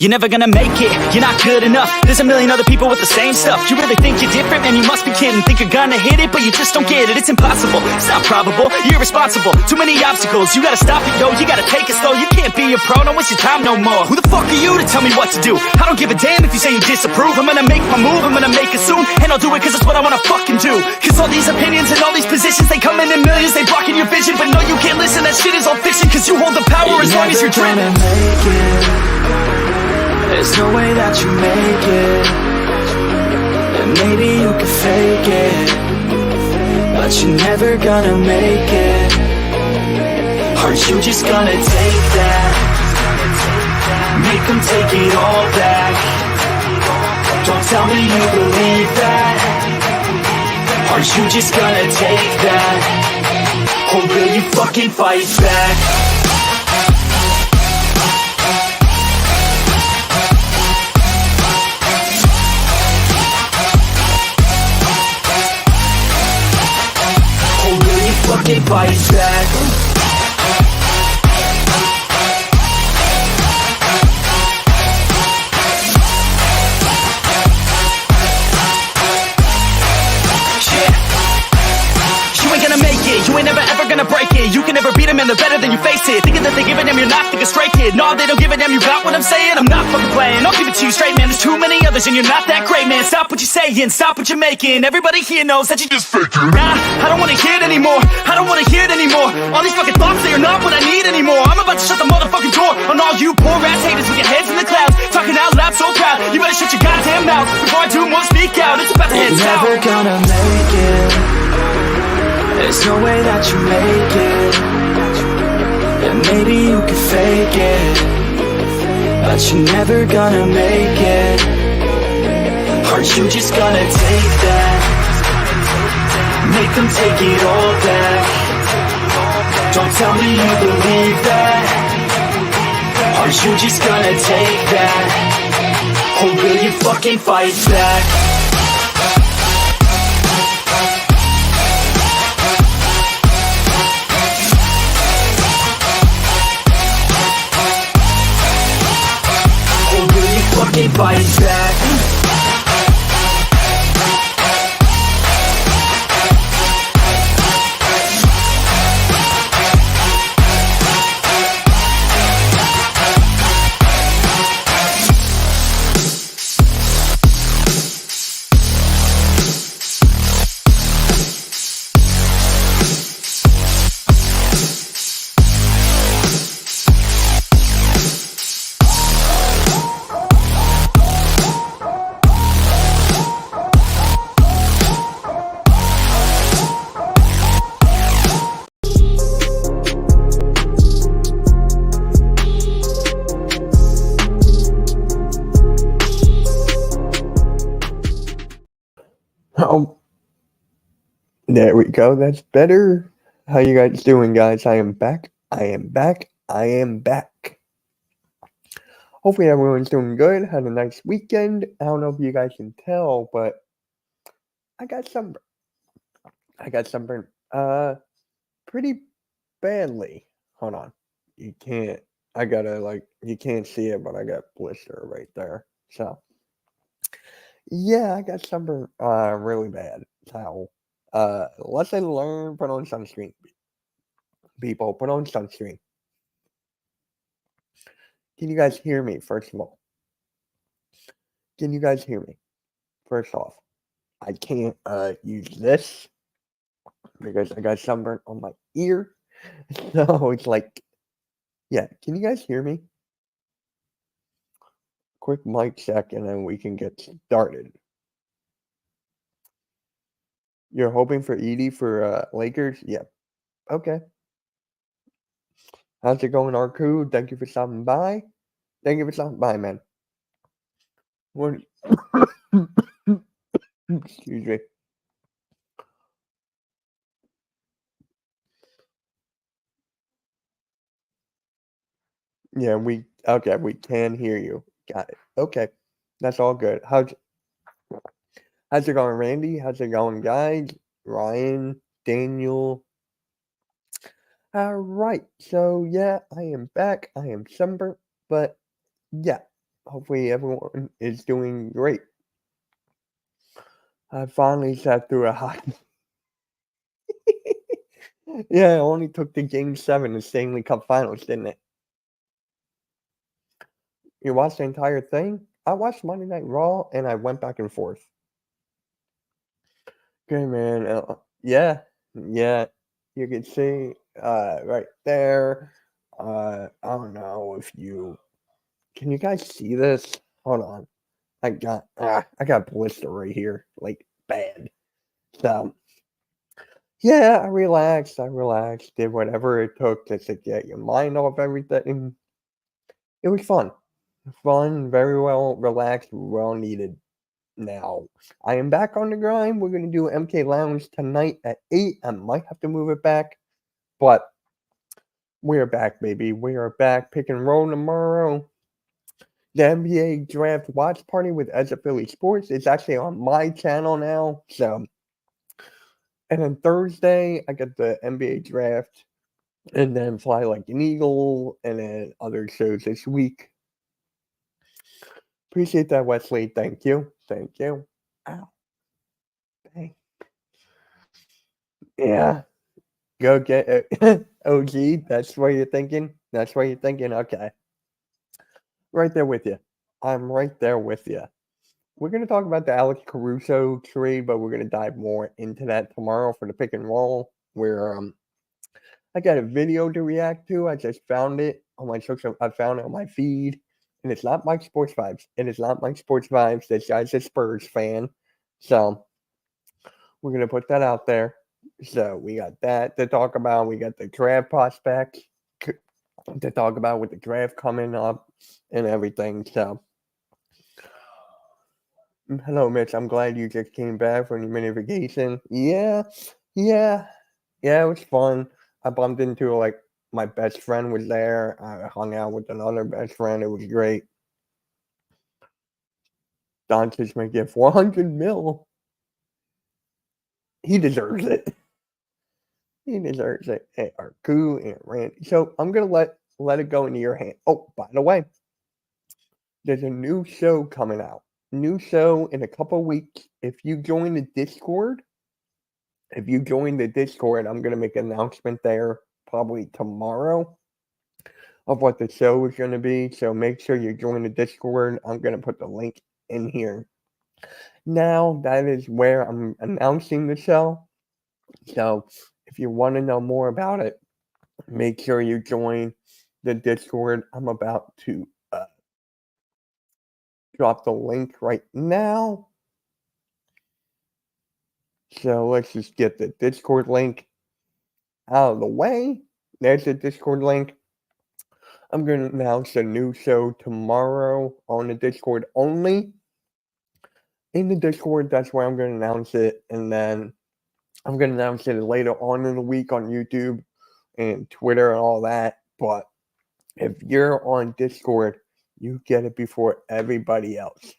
You're never gonna make it, you're not good enough. There's a million other people with the same stuff. You really think you're different? Man, you must be kidding. Think you're gonna hit it, but you just don't get it. It's impossible, it's not probable, you're irresponsible. Too many obstacles, you gotta stop it, yo. You gotta take it slow, you can't be a pro. Don't waste your time no more. Who the fuck are you to tell me what to do? I don't give a damn if you say you disapprove. I'm gonna make my move, I'm gonna make it soon. And I'll do it cause it's what I wanna fucking do. Cause all these opinions and all these positions, they come in millions, they blocking your vision. But no, you can't listen, that shit is all fiction. Cause you hold the power as long as you're driven. There's no way that you make it. And maybe you can fake it, but you're never gonna make it. Aren't you just gonna take that? Make them take it all back. Don't tell me you believe that. Aren't you just gonna take that? Or will you fucking fight back? Fucking fight back. You ain't gonna make it, you ain't never ever gonna break it. You can never beat them and they're better than you face it. Thinking that they give a damn, you're not thinking straight, kid. No, they don't give a damn, you got what I'm saying? I'm not fucking playing, I'll give it to you straight, man. There's too many others and you're not that great, man. Stop what you're saying, stop what you're making. Everybody here knows that you just faking. Nah, I don't wanna hear it anymore, I don't wanna hear it anymore. All these fucking thoughts, they are not what I need anymore. I'm about to shut the motherfucking door on all you poor ass haters with your heads in the clouds, talking out loud so proud. You better shut your goddamn mouth before I do more speak out. It's about to head south. You're never gonna make it. There's no way that you make it. And maybe you can fake it, but you're never gonna make it. Aren't you just gonna take that? Make them take it all back. Don't tell me you believe that. Aren't you just gonna take that? Or will you fucking fight back? Fucking fight back. Oh, there we go. That's better. How you guys doing, guys? I am back. I am back. I am back. Hopefully everyone's doing good. Had a nice weekend. I don't know if you guys can tell, but I got sunburned. Pretty badly. Hold on. You can't see it, but I got blister right there. So yeah, I got sunburned really bad. So lesson learned, put on sunscreen. People, put on sunscreen. Can you guys hear me, first of all? Can you guys hear me? First off, I can't use this because I got sunburn on my ear. So it's like, yeah, can you guys hear me? Quick mic check and then we can get started. You're hoping for Edie for Lakers? Yep. Okay. How's it going, Arku? Thank you for stopping by. Thank you for stopping by, man. What? Excuse me. Yeah, we can hear you. Got it. Okay. That's all good. How's it going, Randy? How's it going, guys? Ryan, Daniel. All right. So yeah, I am back. I am sunburnt, but yeah, Hopefully everyone is doing great. I finally sat through a hockey. Yeah, it only took the Game 7 of Stanley Cup Finals, didn't it? You watched the entire thing? I watched Monday Night Raw and I went back and forth. Okay, man. Yeah, yeah. You can see right there. I don't know if you can you guys see this? Hold on. I got blister right here, like bad. So yeah, I relaxed, did whatever it took just to get your mind off everything. It was fun. Fun, very well relaxed, well needed. Now, I am back on the grind. We're gonna do MK Lounge tonight at 8. I might have to move it back, but we're back, baby. We are back. Pick and roll tomorrow. The NBA Draft Watch Party with Ezra Philly Sports is actually on my channel now. So, and then Thursday, I got the NBA Draft, and then Fly Like an Eagle, and then other shows this week. Appreciate that, Wesley. Thank you. Thank you. Ow. Dang. Yeah. Go get it. OG. That's what you're thinking? That's what you're thinking? Okay. Right there with you. I'm right there with you. We're going to talk about the Alex Caruso trade, but we're going to dive more into that tomorrow for the pick and roll. Where I got a video to react to. I just found it on my social. I found it on my feed, and it's not Mike Sports Vibes. It is not Mike Sports Vibes. This guy's a Spurs fan, so we're gonna put that out there. So we got that to talk about. We got the draft prospects to talk about with the draft coming up and everything. So. Hello, Mitch. I'm glad you just came back from your mini vacation. Yeah, yeah, yeah. It was fun. I bumped into like my best friend was there. I hung out with another best friend. It was great. Doncic may get 400 mil. He deserves it. He deserves it. And Arku and Randy. So I'm gonna let it go into your hand. Oh, by the way, there's a new show coming out. New show in a couple weeks. If you join the Discord. If you join the Discord, I'm going to make an announcement there probably tomorrow of what the show is going to be. So make sure you join the Discord. I'm going to put the link in here. Now, that is where I'm announcing the show. So if you want to know more about it, make sure you join the Discord. I'm about to drop the link right now. So let's just get the Discord link out of the way. There's the Discord link. I'm going to announce a new show tomorrow on the Discord only. In the Discord, that's where I'm going to announce it. And then I'm going to announce it later on in the week on YouTube and Twitter and all that. But if you're on Discord, you get it before everybody else.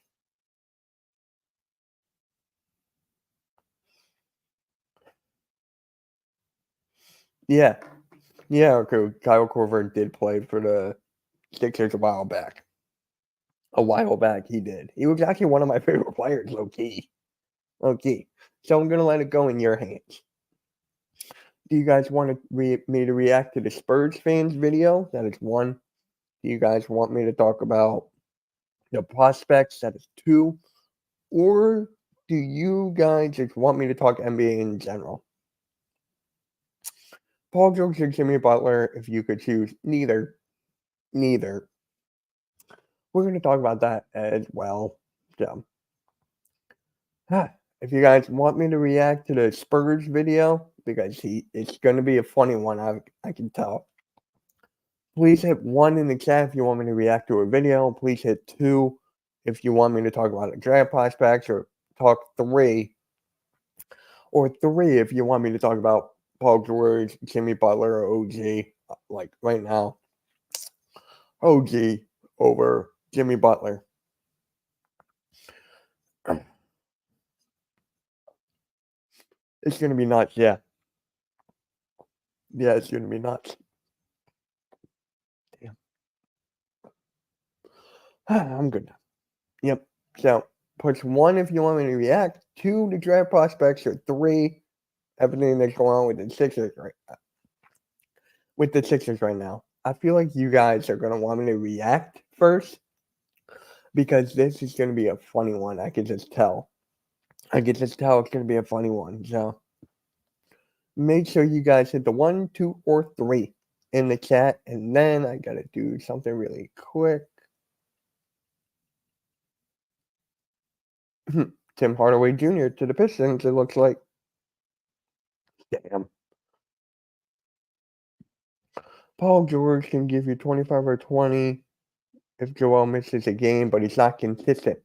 Yeah. Yeah, okay. Kyle Korver did play for the Sixers a while back. A while back, he did. He was actually one of my favorite players, low key. Low key. So I'm going to let it go in your hands. Do you guys want me to react to the Spurs fans video? That is one. Do you guys want me to talk about the prospects? That is two. Or do you guys just want me to talk NBA in general? Paul George and Jimmy Butler, if you could choose neither. Neither. We're going to talk about that as well. So, if you guys want me to react to the Spurs video, because it's going to be a funny one, I can tell. Please hit 1 in the chat if you want me to react to a video. Please hit 2 if you want me to talk about a draft prospects, or talk 3. Or 3 if you want me to talk about Paul George, Jimmy Butler, or OG. Like right now, OG over Jimmy Butler. It's going to be nuts, yeah. Yeah, it's going to be nuts. Damn. I'm good now. Yep. So push 1 if you want me to react, 2 the draft prospects, or 3 everything that's going on with the Sixers right now. I feel like you guys are gonna want me to react first because this is gonna be a funny one. I can just tell. I can just tell it's gonna be a funny one. So make sure you guys hit the 1, 2, or 3 in the chat, and then I gotta do something really quick. Tim Hardaway Jr. to the Pistons, it looks like. Damn. Paul George can give you 25 or 20 if Joel misses a game, but he's not consistent.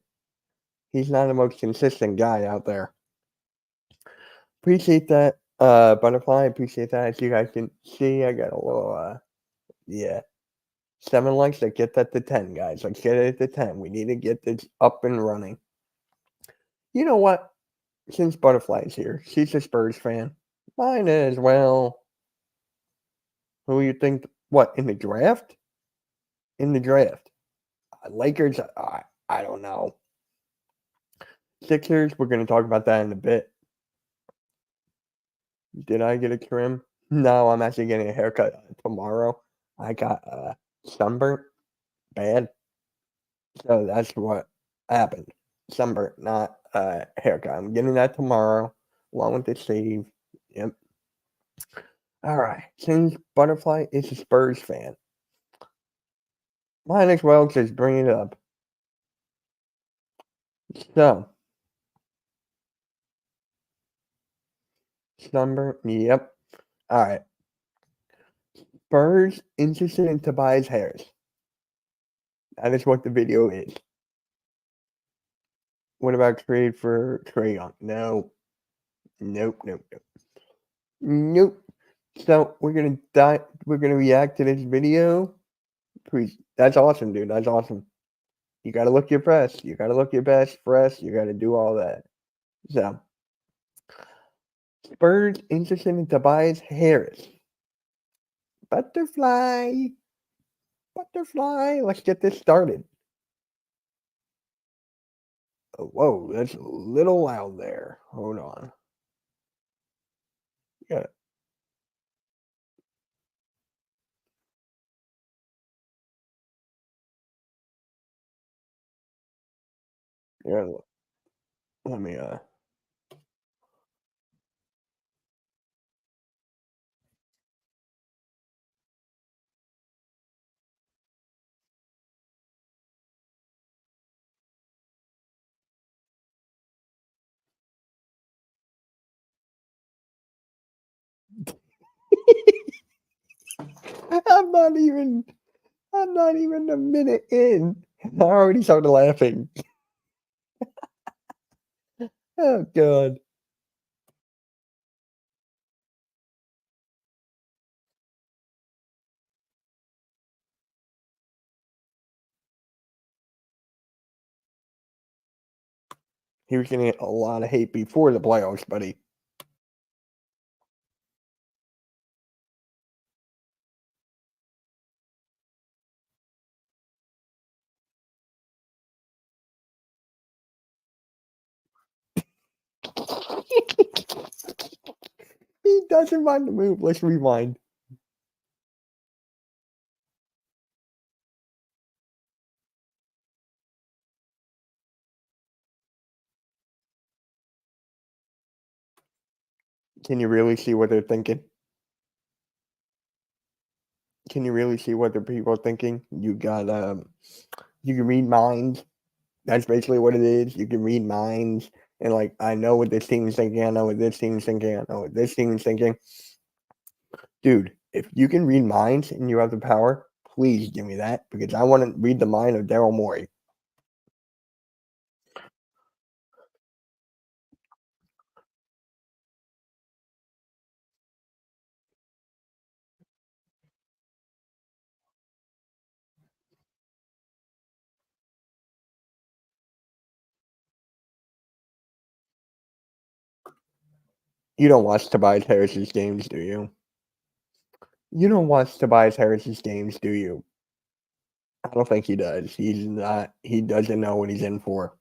He's not the most consistent guy out there. Appreciate that, Butterfly. Appreciate that. As you guys can see, I got a little, 7 likes. Let's get that to 10, guys. Let's get it to 10. We need to get this up and running. You know what? Since Butterfly's here, she's a Spurs fan. Mine as well. Who you think? What, in the draft? In the draft. Lakers, I don't know. Sixers, we're going to talk about that in a bit. Did I get a trim? No, I'm actually getting a haircut tomorrow. I got sunburnt bad. So that's what happened. Sunburnt, not haircut. I'm getting that tomorrow along with the shave. Yep. All right. Since Butterfly is a Spurs fan, might as well just bring it up. So, sunburnt, yep. All right. Spurs interested in Tobias Harris. That is what the video is. What about trade for Trae Young? No. Nope. Nope. So we're gonna react to this video. Please, that's awesome, dude. That's awesome. You gotta look your best. You gotta look your best, fresh. You gotta do all that. So Spurs interested in Tobias Harris. Butterfly. Let's get this started. Oh, whoa, that's a little loud there. Hold on. Yeah. Yeah. Let me I'm not even a minute in. I already started laughing. Oh god. He was gonna get a lot of hate before the playoffs, buddy. He doesn't mind the move. Let's rewind. Can you really see what they're thinking? Can you really see what the people are thinking? You got you can read minds. That's basically what it is. You can read minds and like I know what this team is thinking, I know what this team is thinking, I know what this team is thinking. Dude, if you can read minds and you have the power, please give me that because I want to read the mind of Daryl Morey. You don't watch Tobias Harris's games, do you? You don't watch Tobias Harris's games, do you? I don't think he does. He's not. He doesn't know what he's in for.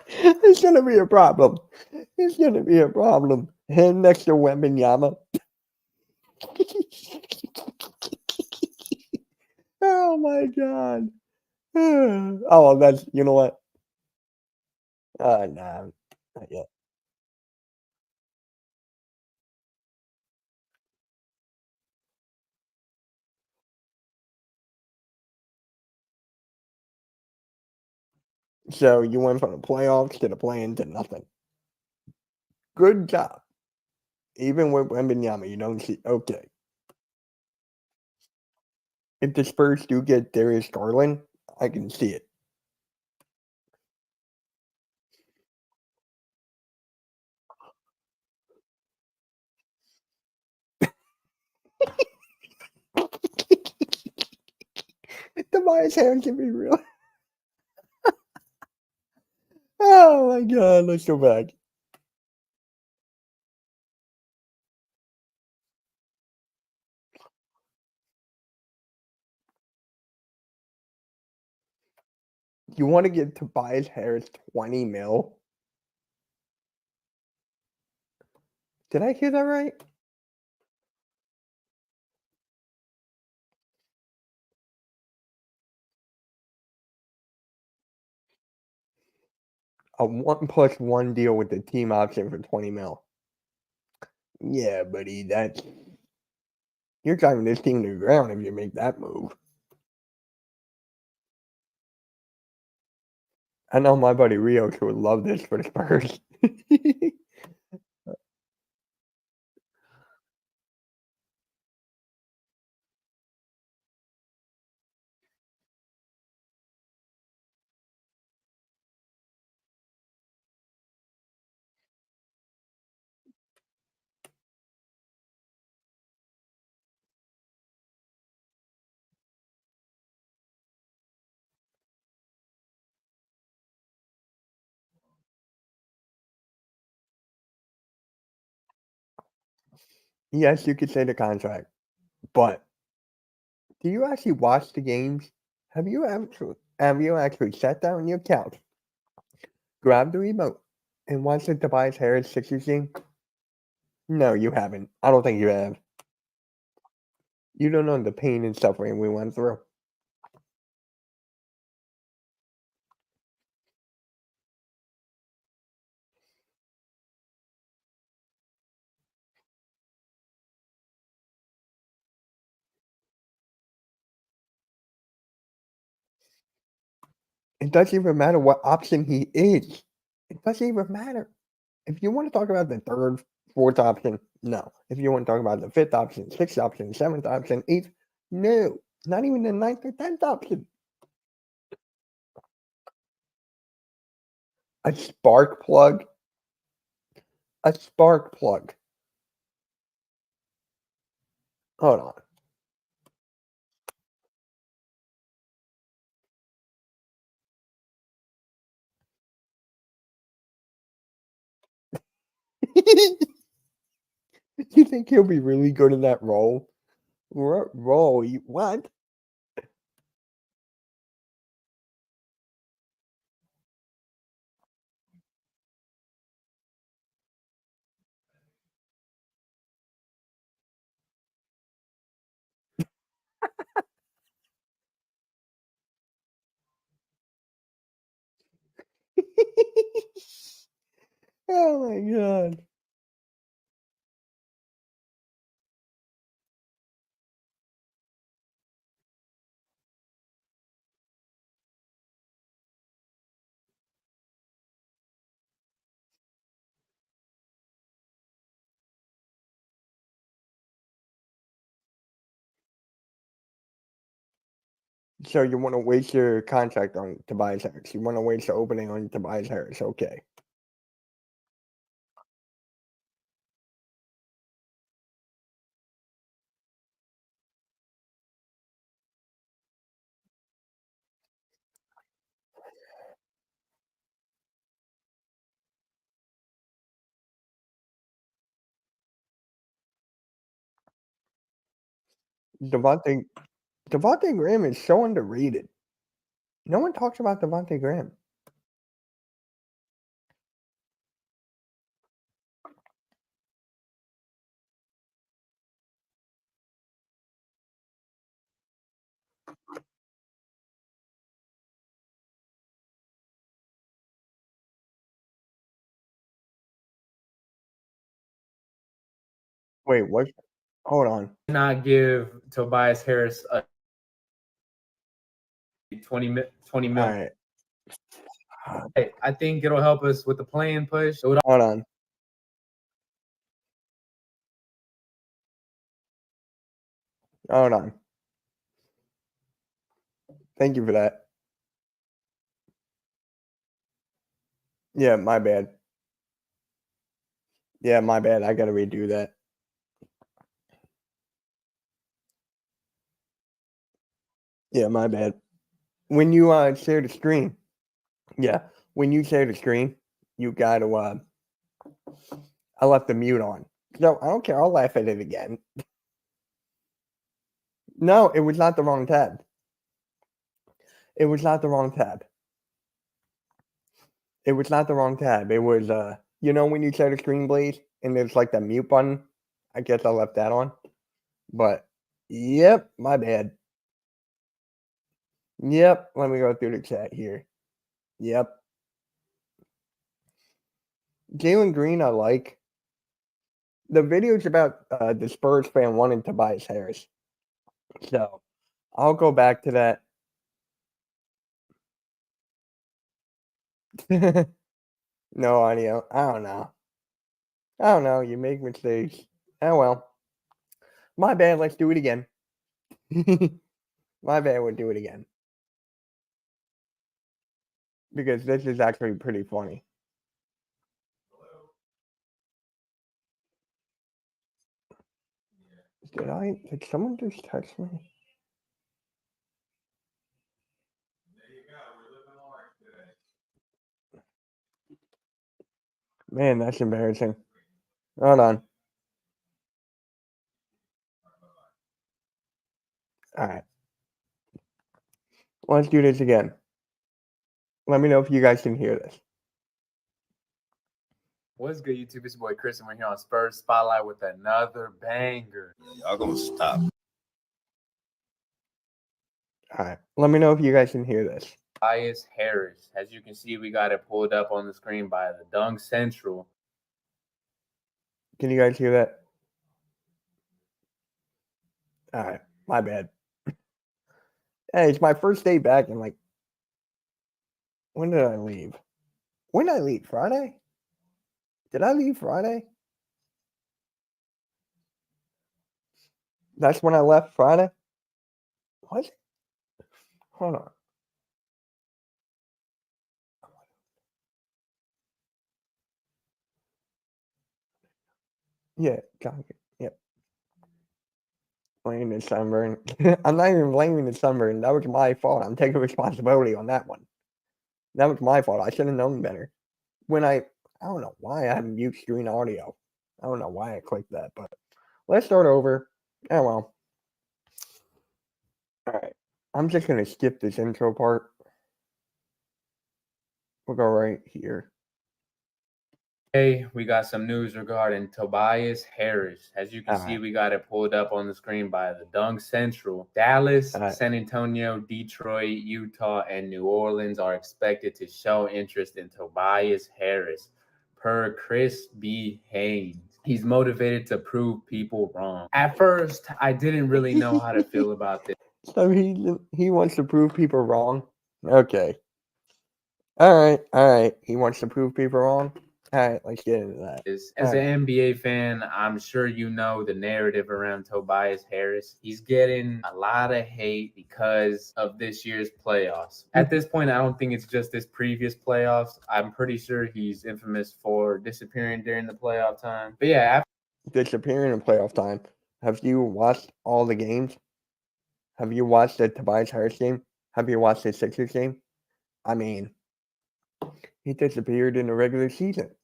It's gonna be a problem. It's gonna be a problem. Him next to Wembanyama. Oh my god. Oh, that's you know what? Nah, not yet. So you went from the playoffs to the play-in to nothing. Good job. Even with Wembanyama, you don't see. Okay, if the Spurs do get Darius Garland, I can see it. Tobias Harris can be real. Oh my god, let's go back. You want to give Tobias Harris 20 mil? Did I hear that right? A 1+1 deal with the team option for 20 mil. Yeah, buddy, that's you're driving this team to the ground if you make that move. I know my buddy Rio would love this for the Spurs. Yes, you could say the contract, but do you actually watch the games? Have you actually sat down on your couch, grabbed the remote, and watched the Tobias Harris Sixers game? No, you haven't. I don't think you have. You don't know the pain and suffering we went through. It doesn't even matter what option he is. It doesn't even matter. If you want to talk about the third, fourth option, no. If you want to talk about the fifth option, sixth option, seventh option, eighth, no. Not even the ninth or tenth option. A spark plug. A spark plug. Hold on. You think he'll be really good in that role? What role? What? Oh my god. So you want to waste your contract on Tobias Harris? You want to waste the opening on Tobias Harris? Okay. Devontae Devontae Graham is so underrated. No one talks about Devontae Graham. Wait, what? Hold on. Not give Tobias Harris a 20 All mil. right. I think it'll help us with the play-in push. Hold on. Hold on. Thank you for that. Yeah, my bad. Yeah, my bad. I gotta redo that. Yeah, my bad. When you share the screen, when you share the screen, you gotta I left the mute on. No, I don't care. I'll laugh at it again. No, it was not the wrong tab. It was not the wrong tab. It was not the wrong tab. It was when you share the screen, Blaze, and there's like that mute button. I guess I left that on. But yep, my bad. Yep, let me go through the chat here. Yep. Jalen Green, I like. The video's about the Spurs fan wanting Tobias Harris. So I'll go back to that. No audio. I don't know. You make mistakes. Oh well. My bad. Let's do it again. My bad. We'll do it again. Because this is actually pretty funny. Did someone just text me? Man, that's embarrassing. Hold on. All right. Let's do this again. Let me know if you guys can hear this. What's good, YouTube? It's your boy Chris, and we're here on Spurs Spotlight with another banger. Y'all gonna stop. All right. Let me know if you guys can hear this. Tobias Harris. As you can see, we got it pulled up on the screen by the Dunk Central. Can you guys hear that? All right. My bad. Hey, it's my first day back, and like, when did I leave? When did I leave? Friday? Did I leave Friday? That's when I left Friday? What? Hold on. Yeah, got it. Yep. Blaming the sunburn. I'm not even blaming the sunburn. That was my fault. I'm taking responsibility on that one. That was my fault. I should have known better. When I don't know why I have mute screen audio. I don't know why I clicked that, but let's start over. Oh well. All right. I'm just gonna skip this intro part. We'll go right here. Hey, we got some news regarding Tobias Harris. As you can see, we got it pulled up on the screen by the Dunk Central. Dallas, San Antonio, Detroit, Utah, and New Orleans are expected to show interest in Tobias Harris, per Chris B. Haynes. He's motivated to prove people wrong. At first, I didn't really know how to feel about this. So he wants to prove people wrong. Okay. All right. He wants to prove people wrong. All right, let's get into that. As an NBA fan, I'm sure you know the narrative around Tobias Harris. He's getting a lot of hate because of this year's playoffs. At this point, I don't think it's just this previous playoffs. I'm pretty sure he's infamous for disappearing during the playoff time. But yeah, disappearing in playoff time. Have you watched all the games? Have you watched the Tobias Harris game? Have you watched the Sixers game? I mean, he disappeared in the regular season.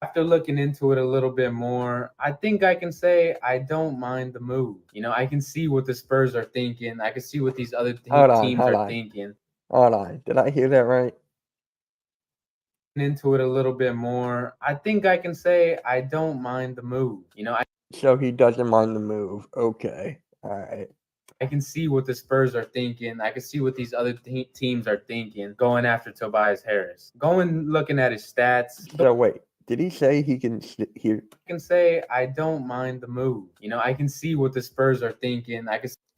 After looking into it a little bit more, I think I can say I don't mind the move. I can see what the Spurs are thinking. I can see what these other teams are thinking. Hold on. Did I hear that right? Into it a little bit more, I think I can say I don't mind the move. So he doesn't mind the move. Okay. All right. I can see what the Spurs are thinking. I can see what these other teams are thinking going after Tobias Harris. Looking at his stats. So wait, did he say he can hear? I can say I don't mind the move. I can see what the Spurs are thinking.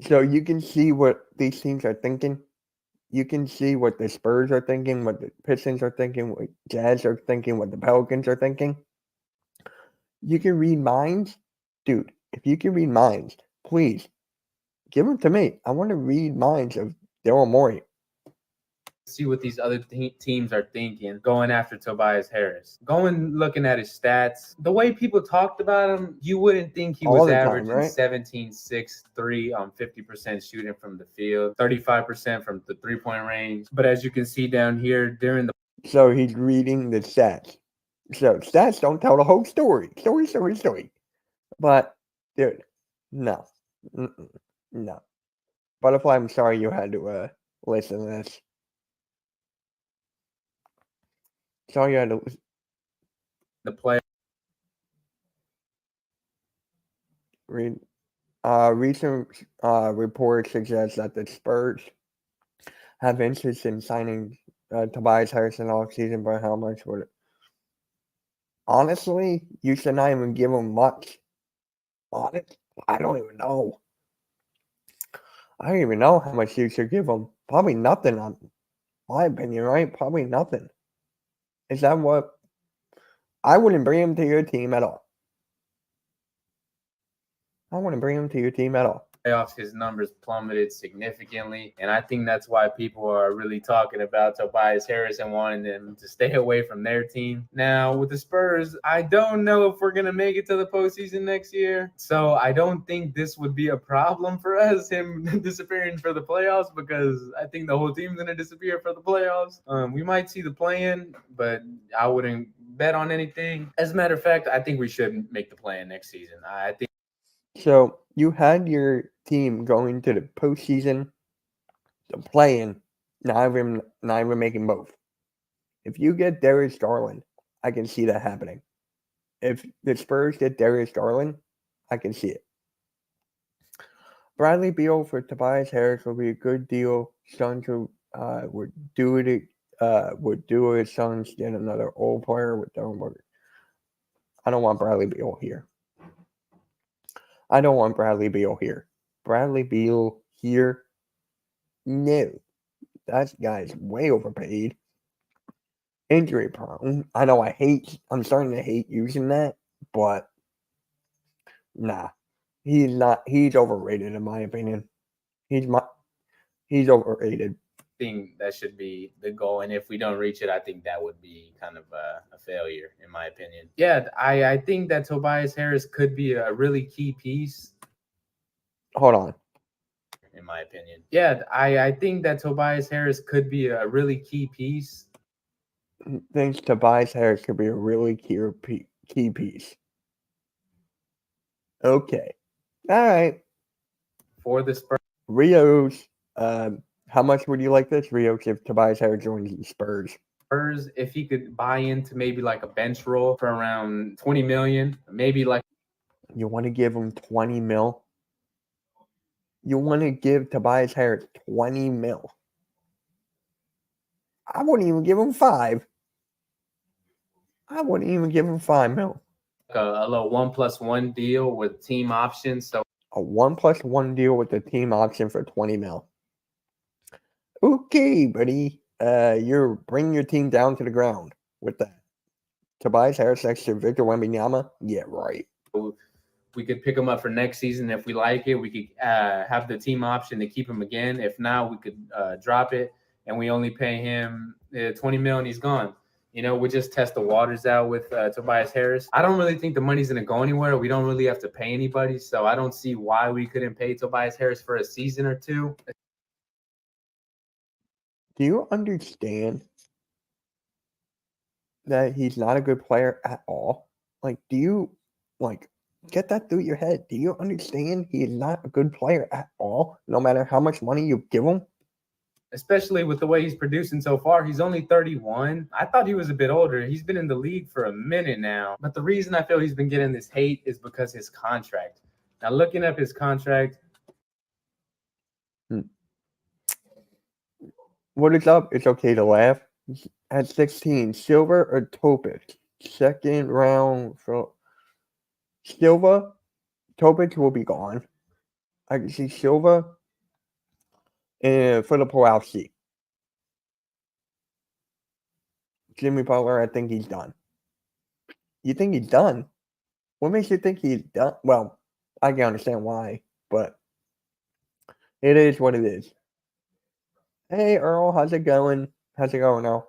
So you can see what these teams are thinking. You can see what the Spurs are thinking, what the Pistons are thinking, what Jazz are thinking, what the Pelicans are thinking. You can read minds, dude. If you can read minds, please give them to me. I want to read minds of Daryl Morey. See what these other teams are thinking going after Tobias Harris. Looking at his stats, the way people talked about him, you wouldn't think he was averaging, right? 17, 6, 3 on 50% shooting from the field, 35% from the three-point range. But as you can see down here during the... So he's reading the stats. So stats don't tell the whole story. Story. But, dude, no. No. Butterfly, I'm sorry you had to listen to this. Sorry you had to listen. The play. Recent reports suggest that the Spurs have interest in signing Tobias Harris in offseason, but how much would it? Honestly, you should not even give him much. Honest, I don't even know. I don't even know how much you should give him. Probably nothing, on my opinion, right? Probably nothing. Is that what? I wouldn't bring him to your team at all. I wouldn't bring him to your team at all. Playoffs, his numbers plummeted significantly, and I think that's why people are really talking about Tobias Harris and wanting them to stay away from their team. Now, with the Spurs, I don't know if we're going to make it to the postseason next year, so I don't think this would be a problem for us, him disappearing for the playoffs, because I think the whole team's going to disappear for the playoffs. We might see the play-in, but I wouldn't bet on anything. As a matter of fact, I think we should make the play-in next season. I think. So you had your team going to the postseason, the play-in, not even making both. If you get Darius Garland, I can see that happening. If the Spurs get Darius Garland, I can see it. Bradley Beal for Tobias Harris will be a good deal. Suns would do it. Suns get another old player with Devin Booker. I don't want Bradley Beal here. Bradley Beal here? No. That guy's way overpaid. Injury prone. I know I'm starting to hate using that, but nah. He's not. He's overrated in my opinion. He's overrated. I think that should be the goal, and if we don't reach it, I think that would be kind of a failure, in my opinion. Yeah, I think that Tobias Harris could be a really key piece. Hold on. In my opinion. Yeah, I think that Tobias Harris could be a really key piece. Thinks Tobias Harris could be a really key piece. Okay. All right. For the Spurs. Rios, how much would you like this, Rios, if Tobias Harris joins the Spurs? Spurs, if he could buy into maybe like a bench role for around $20 million, maybe like. You want to give him $20 million? You want to give Tobias Harris $20 million? I wouldn't even give him $5 million. I wouldn't even give him $5 million. A little 1+1 deal with team options. So a 1+1 deal with the team option for $20 million. Okay, buddy. You're bringing your team down to the ground with that. Tobias Harris next to Victor Wembanyama? Yeah, right. We could pick him up for next season if we like it. We could have the team option to keep him again. If not, we could drop it and we only pay him $20 million. He's gone. We just test the waters out with Tobias Harris. I don't really think the money's going to go anywhere. We don't really have to pay anybody, so I don't see why we couldn't pay Tobias Harris for a season or two. Do you understand that he's not a good player at all? Like, do you like get that through your head? Do you understand he is not a good player at all, no matter how much money you give him? Especially with the way he's producing so far. He's only 31. I thought he was a bit older. He's been in the league for a minute now. But the reason I feel he's been getting this hate is because his contract. Now, looking up his contract. What is up? It's okay to laugh. At 16, Silva or Topic? Second round for Silva. Topic will be gone. I can see Silva and for the Pulowski. Jimmy Butler, I think he's done. You think he's done? What makes you think he's done? Well, I can understand why, but it is what it is. Hey, Earl, how's it going? How's it going, Earl?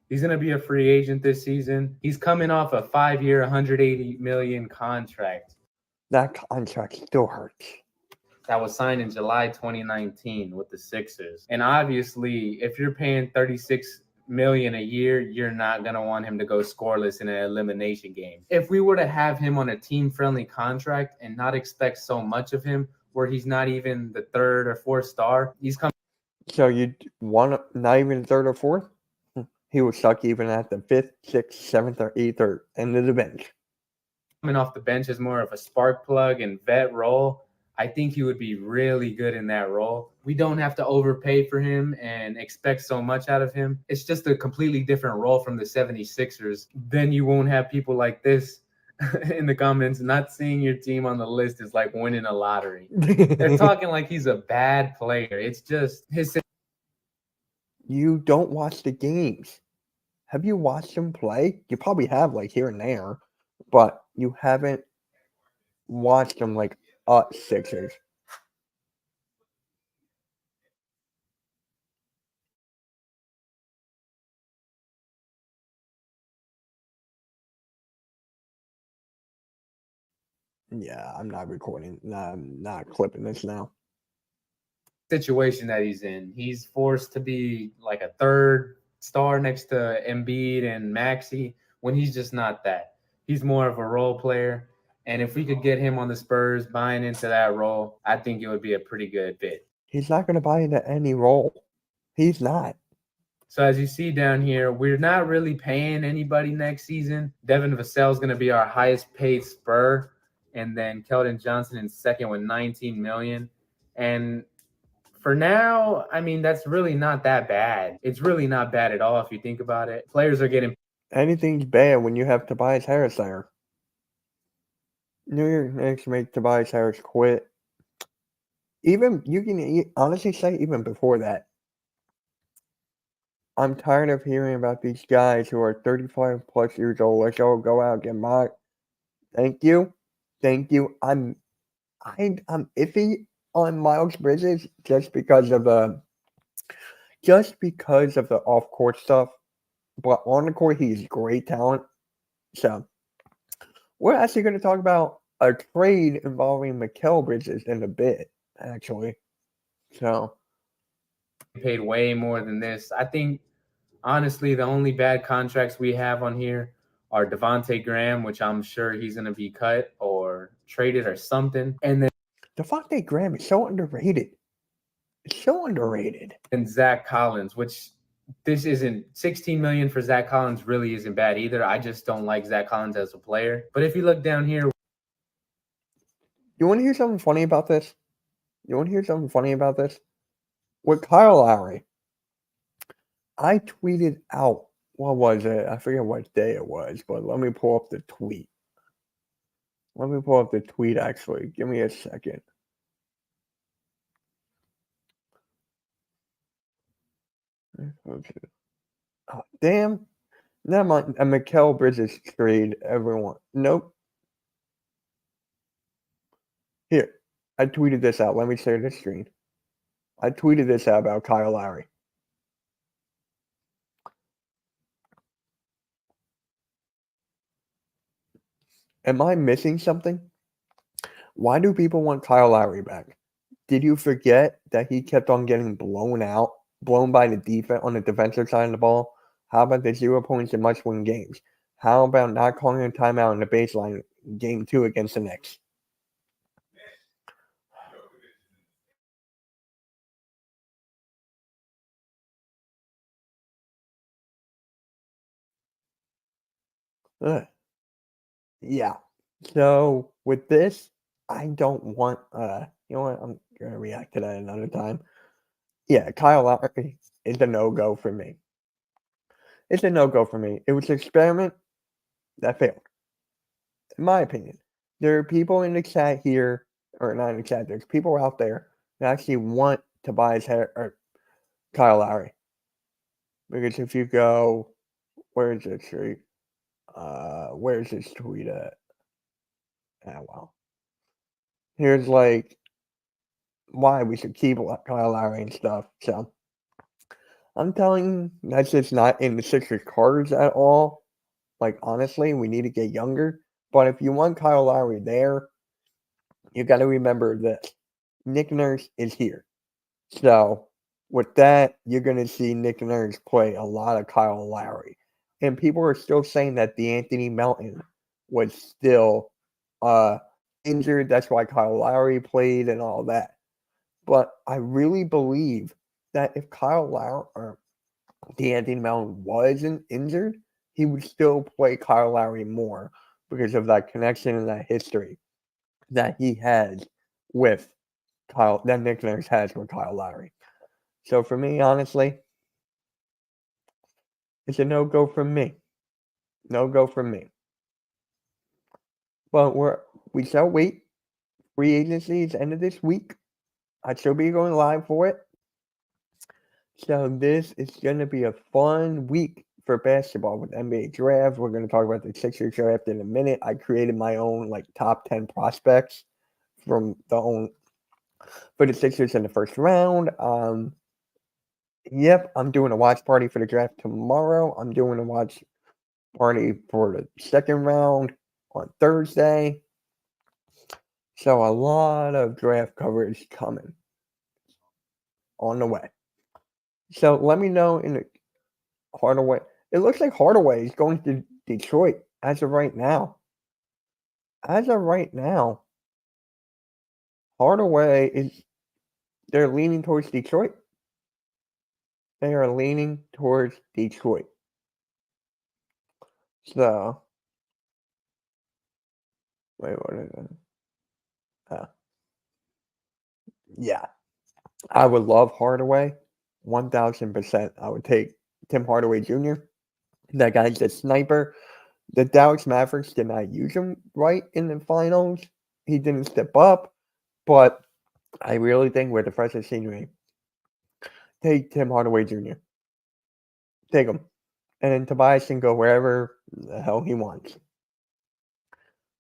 He's going to be a free agent this season. He's coming off a 5-year, $180 million contract. That contract still hurts. That was signed in July 2019 with the Sixers. And obviously, if you're paying $36 million a year, you're not going to want him to go scoreless in an elimination game. If we were to have him on a team-friendly contract and not expect so much of him, where he's not even the third or fourth star, he's coming. So you want not even third or fourth? He would suck even at the 5th, 6th, 7th, or 8th or end of the bench. Coming off the bench as more of a spark plug and vet role. I think he would be really good in that role. We don't have to overpay for him and expect so much out of him. It's just a completely different role from the 76ers. Then you won't have people like this in the comments. Not seeing your team on the list is like winning a lottery. They're talking like he's a bad player. It's just his. You don't watch the games. Have you watched him play? You probably have, like, here and there, but you haven't watched him like Sixers. Yeah, I'm not recording. I'm not clipping this now. Situation that he's in. He's forced to be like a third star next to Embiid and Maxey when he's just not that. He's more of a role player. And if we could get him on the Spurs buying into that role, I think it would be a pretty good fit. He's not going to buy into any role. He's not. So as you see down here, we're not really paying anybody next season. Devin Vassell is going to be our highest paid Spur. And then Keldon Johnson in second with $19 million. And for now, I mean, that's really not that bad. It's really not bad at all if you think about it. Players are getting. Anything's bad when you have Tobias Harris there. New York Knicks make Tobias Harris quit. Even, you can honestly say, even before that, I'm tired of hearing about these guys who are 35 plus years old. Let's all go out and get mocked. Thank you. Thank you. I'm iffy on Miles Bridges just because of the off-court stuff. But on the court, he's great talent. So we're actually going to talk about a trade involving Mikal Bridges in a bit, actually. So paid way more than this. I think, honestly, the only bad contracts we have on here are Devontae Graham, which I'm sure he's going to be cut or traded or something. And then Devontae Graham is so underrated. It's so underrated. And Zach Collins, which this isn't $16 million for Zach Collins really isn't bad either. I just don't like Zach Collins as a player. But if you look down here. You want to hear something funny about this? With Kyle Lowry, I tweeted out, what was it? I forget what day it was, but let me pull up the tweet. Actually. Give me a second. Oh, damn. Never mind. A Mikal Bridges trade, everyone. Nope. Here. I tweeted this out. Let me share this screen. I tweeted this out about Kyle Lowry. Am I missing something? Why do people want Kyle Lowry back? Did you forget that he kept on getting blown by the defense on the defensive side of the ball? How about the 0 points in must-win games? How about not calling a timeout in the baseline game 2 against the Knicks? Ugh. Yeah. So with this, I don't want you know what, I'm gonna react to that another time. Yeah, Kyle Lowry is a no-go for me. It's a no-go for me. It was an experiment that failed, in my opinion. There are people in the chat here, or not in the chat, there's people out there that actually want Tobias Harris or Kyle Lowry. Because if you go, where's this tweet? Where's this tweet at? Ah, well. Here's like why we should keep Kyle Lowry and stuff. So I'm telling you, that's just not in the Sixers cards at all. Like, honestly, we need to get younger. But if you want Kyle Lowry there, you got to remember this. Nick Nurse is here. So with that, you're going to see Nick Nurse play a lot of Kyle Lowry. And people are still saying that DeAnthony Melton was still injured. That's why Kyle Lowry played and all that. But I really believe that if Kyle Lowry or DeAnthony Melton wasn't injured, he would still play Kyle Lowry more because of that connection and that history that he has with Kyle, that Nick Nurse has with Kyle Lowry. So for me, honestly, it's a no-go from me. No-go from me. But we shall wait. Free agency is end of this week. I shall be going live for it. So this is going to be a fun week for basketball with NBA draft. We're going to talk about the Sixers draft in a minute. I created my own like top 10 prospects for the Sixers in the first round. Yep, I'm doing a watch party for the draft tomorrow. I'm doing a watch party for the second round on Thursday. So a lot of draft coverage coming on the way. So let me know in the Hardaway. It looks like Hardaway is going to Detroit as of right now. As of right now, they're leaning towards Detroit. They are leaning towards Detroit. So, wait, what is it? Yeah. I would love Hardaway. 1000%. I would take Tim Hardaway Jr. That guy's a sniper. The Dallas Mavericks did not use him right in the finals. He didn't step up, but I really think with the freshman scenery, take Tim Hardaway Jr. Take him. And then Tobias can go wherever the hell he wants.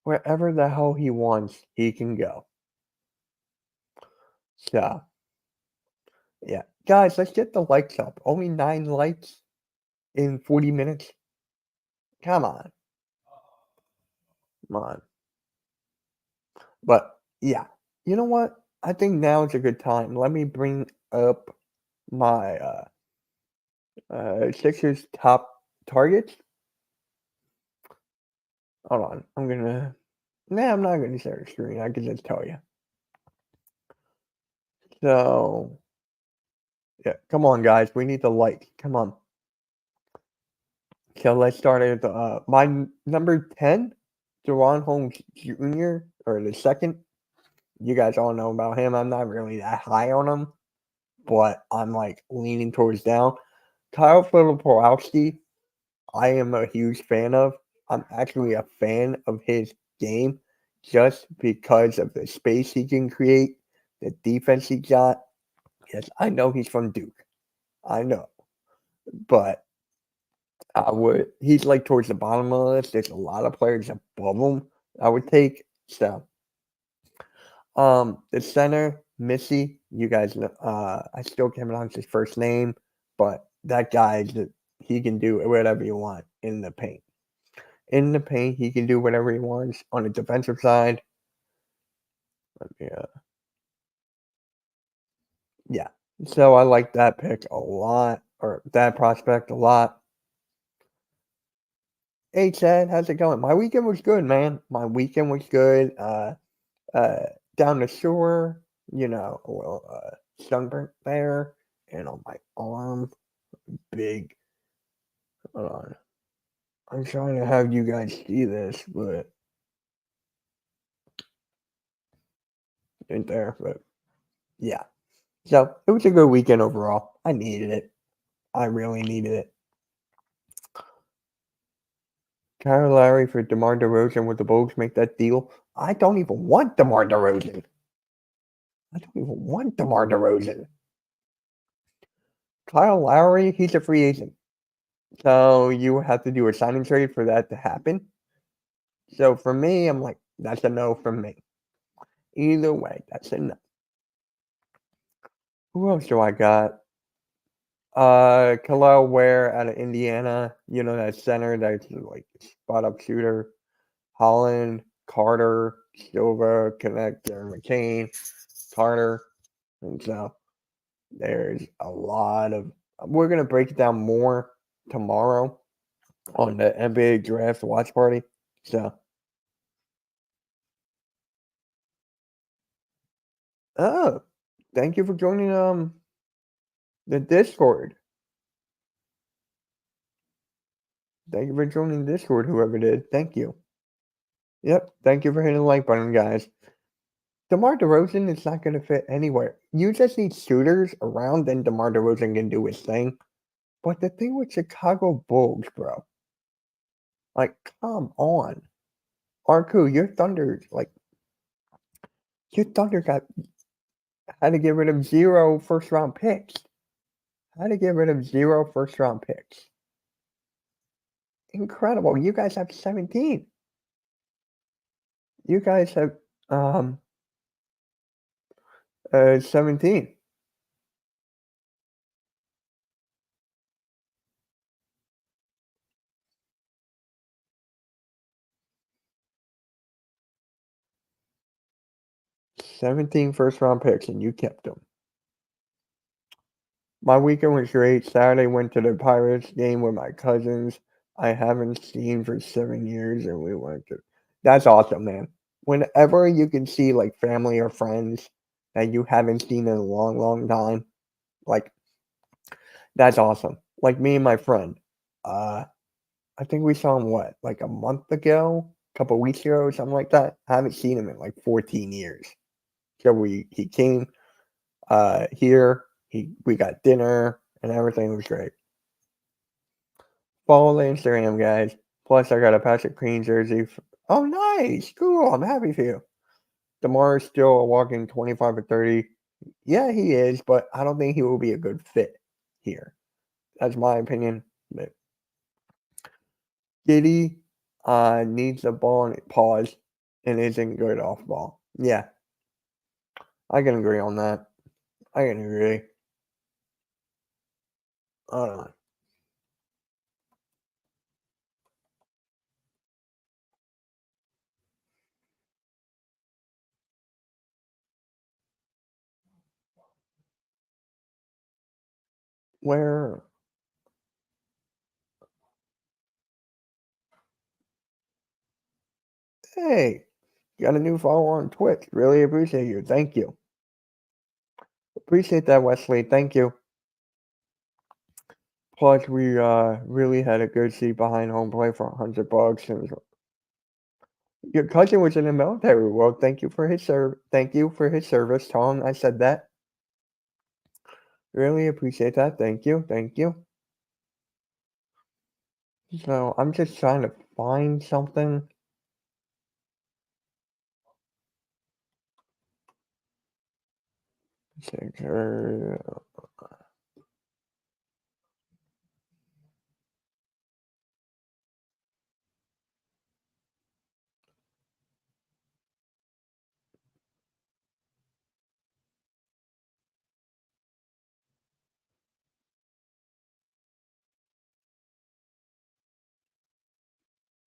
Wherever the hell he wants, he can go. So, yeah. Guys, let's get the likes up. Only 9 likes in 40 minutes. Come on. Come on. But, yeah. You know what? I think now is a good time. Let me bring up my Sixers top targets. Hold on. I'm not gonna share the screen. I can just tell you. So yeah, come on guys. We need the like. Come on. So let's start at my number 10, DaRon Holmes Jr. or the second. You guys all know about him. I'm not really that high on him, but I'm like leaning towards down. Kyle Filipowski, I am a huge fan of. I'm actually a fan of his game just because of the space he can create, the defense he got. Yes, I know he's from Duke. I know. But he's like towards the bottom of the list. There's a lot of players above him I would take. So the center, Missy, you guys know, I still can't pronounce his first name, but that guy, he can do whatever you want in the paint. In the paint, he can do whatever he wants. On the defensive side, yeah. So I like that pick a lot, or that prospect a lot. Hey Chad, how's it going? My weekend was good, man. My weekend was good. Down the shore, a little sunburnt there, and on my arm, big. Hold on, I'm trying to have you guys see this, but ain't there. But yeah, so it was a good weekend overall. I needed it. I really needed it. Kyle Lowry for DeMar DeRozan. Would the Bulls make that deal? I don't even want DeMar DeRozan. I don't even want DeMar DeRozan. Kyle Lowry, he's a free agent. So you have to do a signing trade for that to happen. So for me, I'm like, that's a no from me. Either way, that's a no. Who else do I got? Khalil Ware out of Indiana. You know, that center that's like spot up shooter. Holland, Carter, Silva, Connector, McCain, Carter. And so there's a lot of. We're going to break it down more tomorrow on the NBA draft watch party. So, oh, thank you for joining the Discord. Thank you for joining Discord, whoever did. Thank you. Yep, thank you for hitting the like button, guys. DeMar DeRozan is not going to fit anywhere. You just need shooters around, then DeMar DeRozan can do his thing. But the thing with Chicago Bulls, bro, like, come on. Arku, your Thunder, had to get rid of 0 first-round picks. Had to get rid of 0 first-round picks. Incredible. You guys have 17. You guys have 17. First-round picks, and you kept them. My weekend was great. Saturday went to the Pirates game with my cousins. I haven't seen for 7 years, and we went to. That's awesome, man. Whenever you can see like family or friends that you haven't seen in a long, long time, like that's awesome. Like me and my friend, I think we saw him like a month ago, a couple weeks ago, or something like that. I haven't seen him in like 14 years. So he came here. We got dinner and everything was great. Follow the Instagram, guys. Plus, I got a Patrick Queen jersey. Oh, nice. Cool. I'm happy for you. DeMar is still a walking 25 or 30. Yeah, he is, but I don't think he will be a good fit here. That's my opinion. But Giddey needs the ball and pause and isn't good off ball. Yeah. I can agree on that. I can agree. Hold on. Where? Hey, got a new follower on Twitch. Really appreciate you. Thank you. Appreciate that, Wesley. Thank you. Plus, we really had a good seat behind home plate for $100. And your cousin was in the military. Well, thank you for his Thank you for his service. Tell him I said that. Really appreciate that. Thank you. Thank you. So I'm just trying to find something.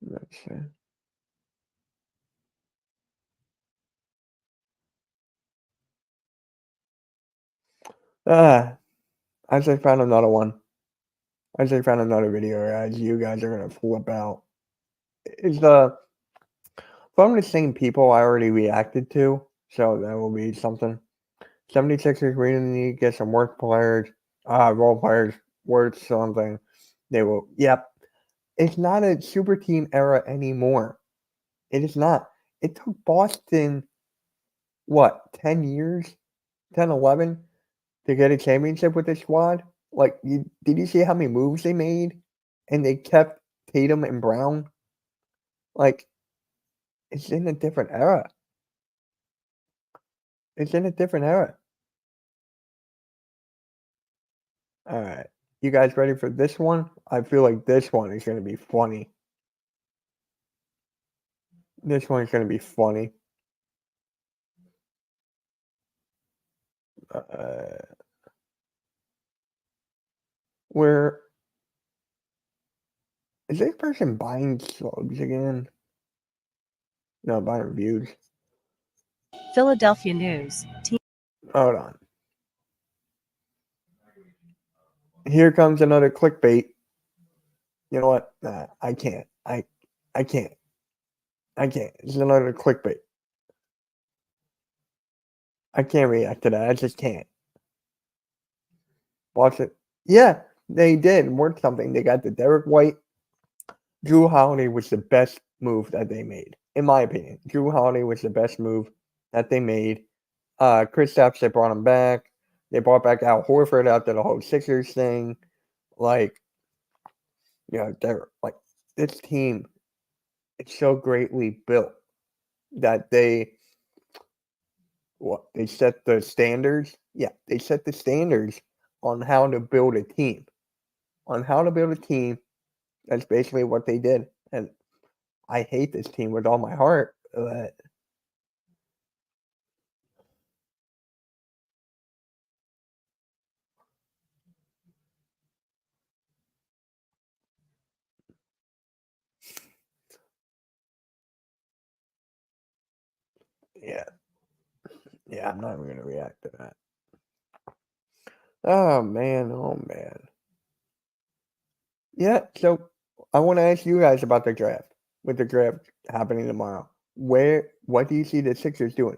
Let's see. I just found another one. I just found another video, guys. You guys are gonna flip out. is from the same people I already reacted to, so that will be something. 76ers really need to get some work players, role players worth something. They will. Yep. It's not a super team era anymore. It is not. It took Boston, what, 10 years? 10, 11 to get a championship with this squad? Like, did you see how many moves they made? And they kept Tatum and Brown? Like, it's in a different era. It's in a different era. All right. You guys ready for this one? I feel like this one is going to be funny. This one's going to be funny. Where is this person buying slugs again? No, buying views. Philadelphia News. Hold on. Here comes another clickbait. You know what? Nah, I can't. I can't. I can't. It's another clickbait. I can't react to that. I just can't. Watch it. Yeah, they did work something. They got the Derek White. Jrue Holiday was the best move that they made, in my opinion. Jrue Holiday was the best move that they made. Kristaps, they brought him back. They brought back Al Horford after the whole Sixers thing. Like, you know, they're like, this team, it's so greatly built that they set the standards. Yeah, they set the standards on how to build a team. On how to build a team. That's basically what they did. And I hate this team with all my heart. But yeah. Yeah, I'm not even going to react to that. Oh, man. Oh, man. Yeah, so I want to ask you guys about the draft. With the draft happening tomorrow, what do you see the Sixers doing?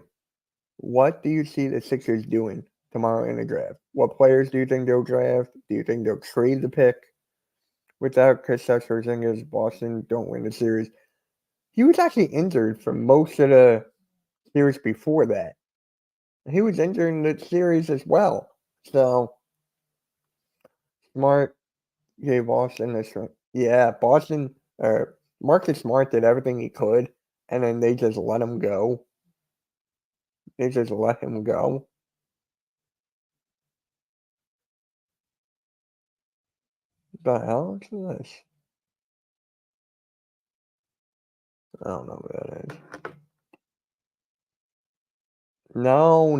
What do you see the Sixers doing tomorrow in the draft? What players do you think they'll draft? Do you think they'll trade the pick? Without Kristaps Porzingis, Boston don't win the series. He was actually injured for most of the series before that. He was injured in the series as well. So Smart gave Boston this. Yeah, Boston or Marcus Smart did everything he could, and then they just let him go. They just let him go. The hell is this? I don't know what that is. No.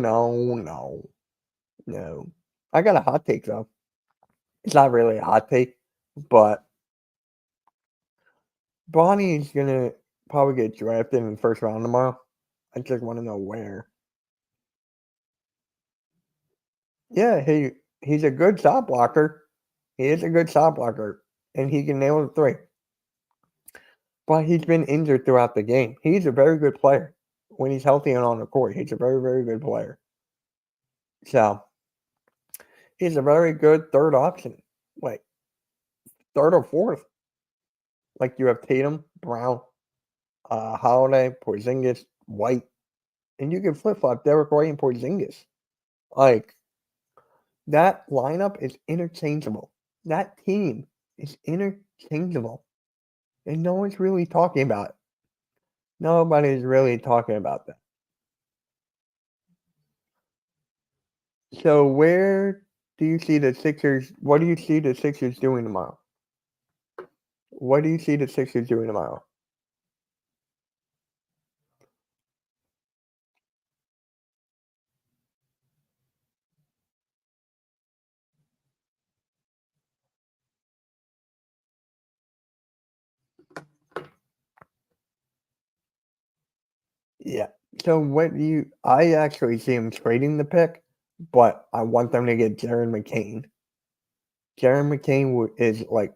I got a hot take though. It's not really a hot take, but Bonnie's gonna probably get drafted in the first round tomorrow. I just want to know where. Yeah, he's a good shot blocker. He is a good shot blocker, and he can nail the three. But he's been injured throughout the game. He's a very good player. When he's healthy and on the court, he's a very, very good player. So, he's a very good third option. Like, third or fourth. Like, you have Tatum, Brown, Holiday, Porzingis, White. And you can flip-flop Derek White and Porzingis. Like, that lineup is interchangeable. That team is interchangeable. And no one's really talking about it. Nobody's really talking about that. So where do you see the Sixers? What do you see the Sixers doing tomorrow? What do you see the Sixers doing tomorrow? Yeah. So what do you? I actually see him trading the pick, but I want them to get Jaron McCain. Jaron McCain is like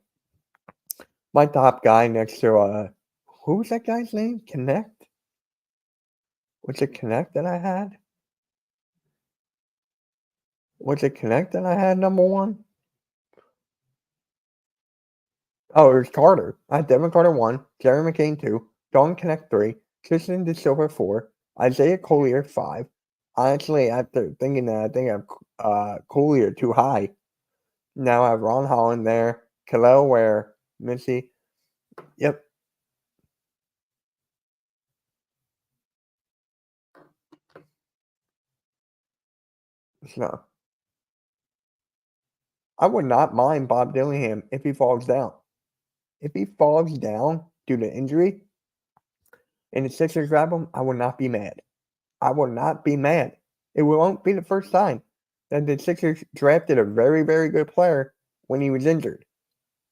my top guy next to Who was that guy's name? Connect? Was it Connect that I had? Was it Connect that I had number one? Oh, it was Carter. I had Devin Carter 1, Jerry McCain 2, Dalton Connect 3, Tristan DeSilva 4, Isaiah Collier 5. Honestly, after thinking that, I think I have Collier too high. Now I have Ron Holland there, Kalel Ware, Missy. Yep. So I would not mind Bob Dillingham if he falls down. If he falls down due to injury and the Sixers grab him, I would not be mad. I will not be mad. It won't be the first time that the Sixers drafted a very, very good player when he was injured.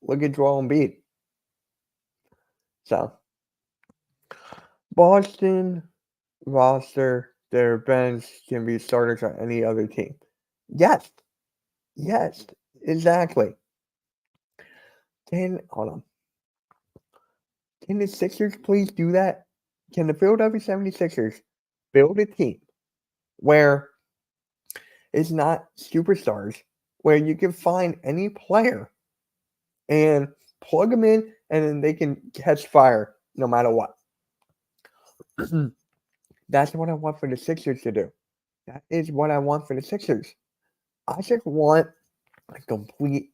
Look at Joel Embiid. So, Boston roster, their bench can be starters on any other team. Yes. Yes, exactly. Hold on. Can the Sixers please do that? Can the Philadelphia 76ers build a team where it's not superstars, where you can find any player and plug them in and then they can catch fire no matter what? That's what I want for the Sixers to do. That is what I want for the Sixers. I just want a complete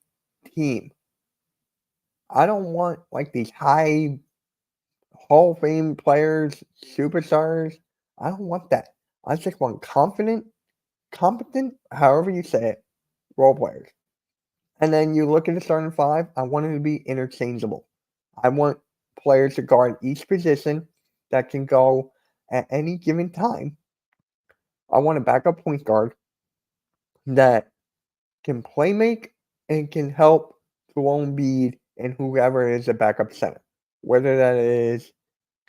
team. I don't want like these high Hall of Fame players, superstars. I don't want that. I just want competent, however you say it, role players. And then you look at the starting five, I want it to be interchangeable. I want players to guard each position that can go at any given time. I want a backup point guard that can play make and can help Joel Embiid and whoever is the backup center. Whether that is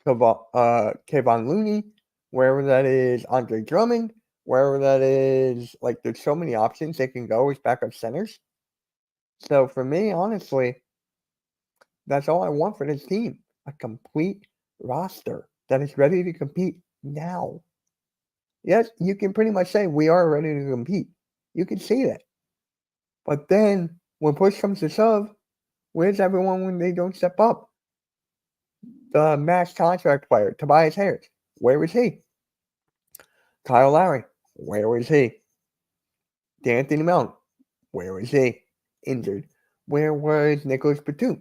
Kevon Looney, wherever that is Andre Drummond, wherever that is, like there's so many options they can go as backup centers. So for me, honestly, that's all I want for this team. A complete roster that is ready to compete now. Yes, you can pretty much say we are ready to compete. You can see that. But then when push comes to shove, where's everyone when they don't step up? The max contract player, Tobias Harris, where was he? Kyle Lowry, where was he? D'Anthony Melton, where was he? Injured. Where was Nicholas Batum?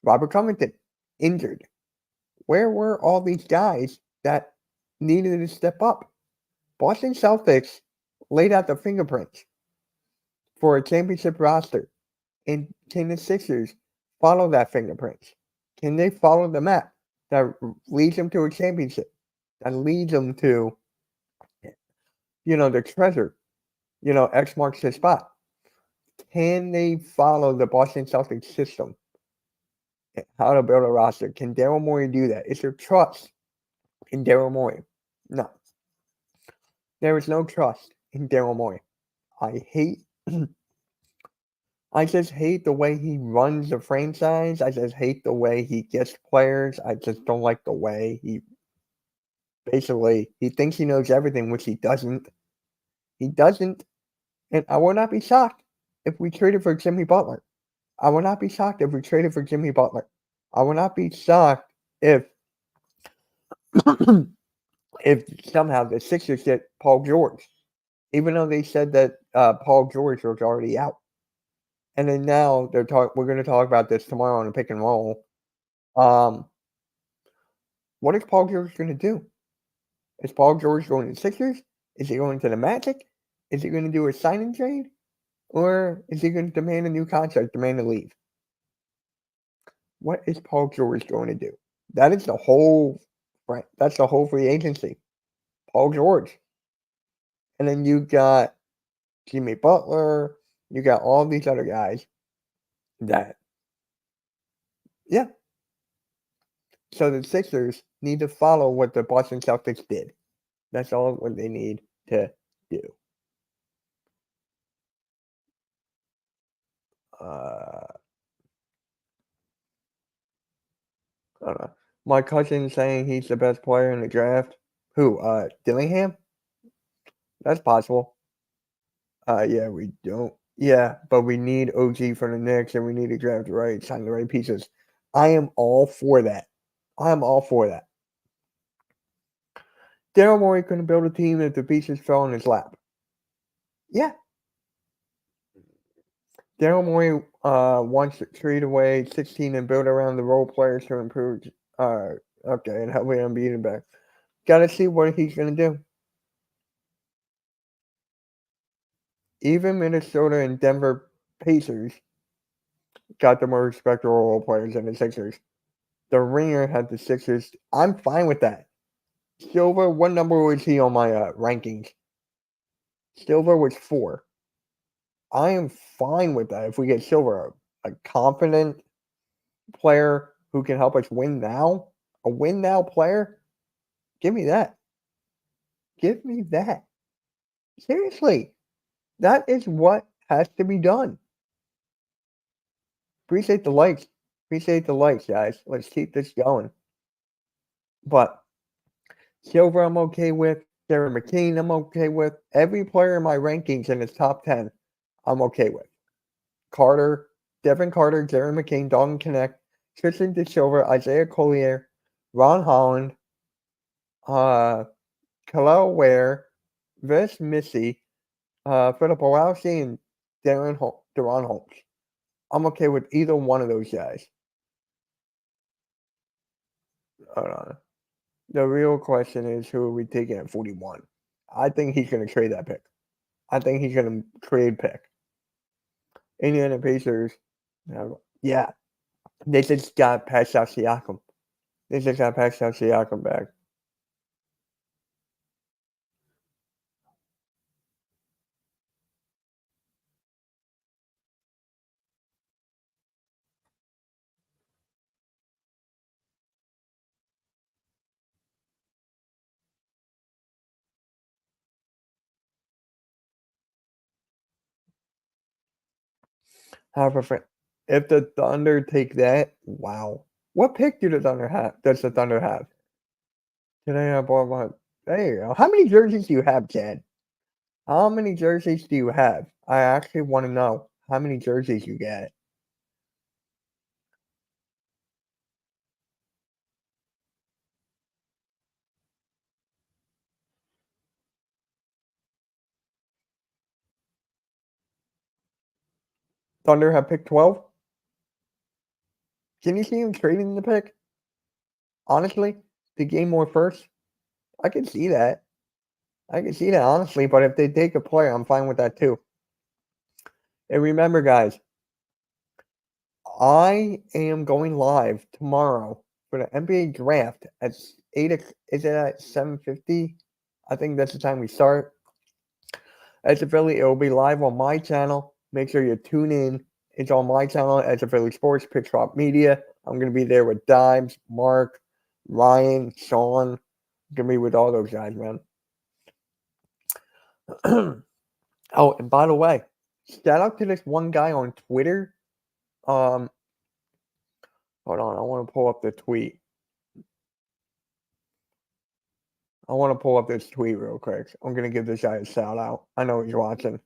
Robert Covington, injured. Where were all these guys that needed to step up? Boston Celtics laid out the fingerprints for a championship roster. And can the Sixers follow that fingerprints? Can they follow the map that leads them to a championship? That leads them to, the treasure. X marks the spot. Can they follow the Boston Celtics system? How to build a roster? Can Daryl Morey do that? Is there trust in Daryl Morey? No. There is no trust in Daryl Morey. I just hate the way he runs the franchise. I just hate the way he gets players. I just don't like the way he thinks he knows everything, which he doesn't. He doesn't. And I will not be shocked if we traded for Jimmy Butler. I will not be shocked if we traded for Jimmy Butler. I will not be shocked if somehow the Sixers get Paul George, even though they said that Paul George was already out. And then now we're going to talk about this tomorrow on a pick and roll. What is Paul George going to do? Is Paul George going to the Sixers? Is he going to the Magic? Is he going to do a sign and trade? Or is he going to demand a new contract, demand to leave? What is Paul George going to do? That's the whole free agency. Paul George. And then you got Jimmy Butler. You got all these other guys that, yeah. So the Sixers need to follow what the Boston Celtics did. That's all what they need to do. I don't know. My cousin saying he's the best player in the draft. Who? Dillingham? That's possible. Yeah, we don't. Yeah, but we need OG for the Knicks, and we need to draft right, sign the right pieces. I am all for that. I am all for that. Daryl Morey couldn't build a team if the pieces fell in his lap. Yeah. Daryl Morey wants to trade away 16 and build around the role players to improve. Okay, and help him beat him back. Got to see what he's going to do. Even Minnesota and Denver Pacers got the more respectable role players than the Sixers. The Ringer had the Sixers. I'm fine with that. Silver, what number was he on my rankings? Silver was 4. I am fine with that if we get Silver, a confident player who can help us win now, a win now player. Give me that. Give me that. Seriously, that is what has to be done. Appreciate the likes. Appreciate the likes, guys. Let's keep this going. But Silver, I'm okay with. Darren McCain, I'm okay with. Every player in my rankings in his top 10, I'm okay with. Carter, Devin Carter, Darren McCain, Dalton Knecht, Tristan DeSilva, Isaiah Collier, Ron Holland, Khalil Ware, Ves Missy, Philip Olowski, and Deron Holmes. I'm okay with either one of those guys. Hold on. The real question is, who are we taking at 41? I think he's going to trade that pick. I think he's going to trade pick. Indiana Pacers. Yeah. They just got Pascal Siakam. They just got Pascal Siakam back. If the Thunder take that, wow. What pick do the Thunder have? Does the Thunder have? Today I bought one. There you go. How many jerseys do you have, Chad? How many jerseys do you have? I actually want to know how many jerseys you get. Thunder have pick 12? Can you see him trading the pick? Honestly, to gain more first? I can see that. I can see that, honestly, but if they take a player, I'm fine with that too. And remember, guys, I am going live tomorrow for the NBA draft at 8. Is it at 7:50? I think that's the time we start. As a Philly, it will be live on my channel. Make sure you tune in. It's on my channel as a Philly Sports, Pitch Drop Media. I'm going to be there with Dimes, Mark, Ryan, Sean. I'm going to be with all those guys, man. Oh, and by the way, shout out to this one guy on Twitter. Hold on, I want to pull up the tweet. I want to pull up this tweet real quick. I'm going to give this guy a shout out. I know he's watching.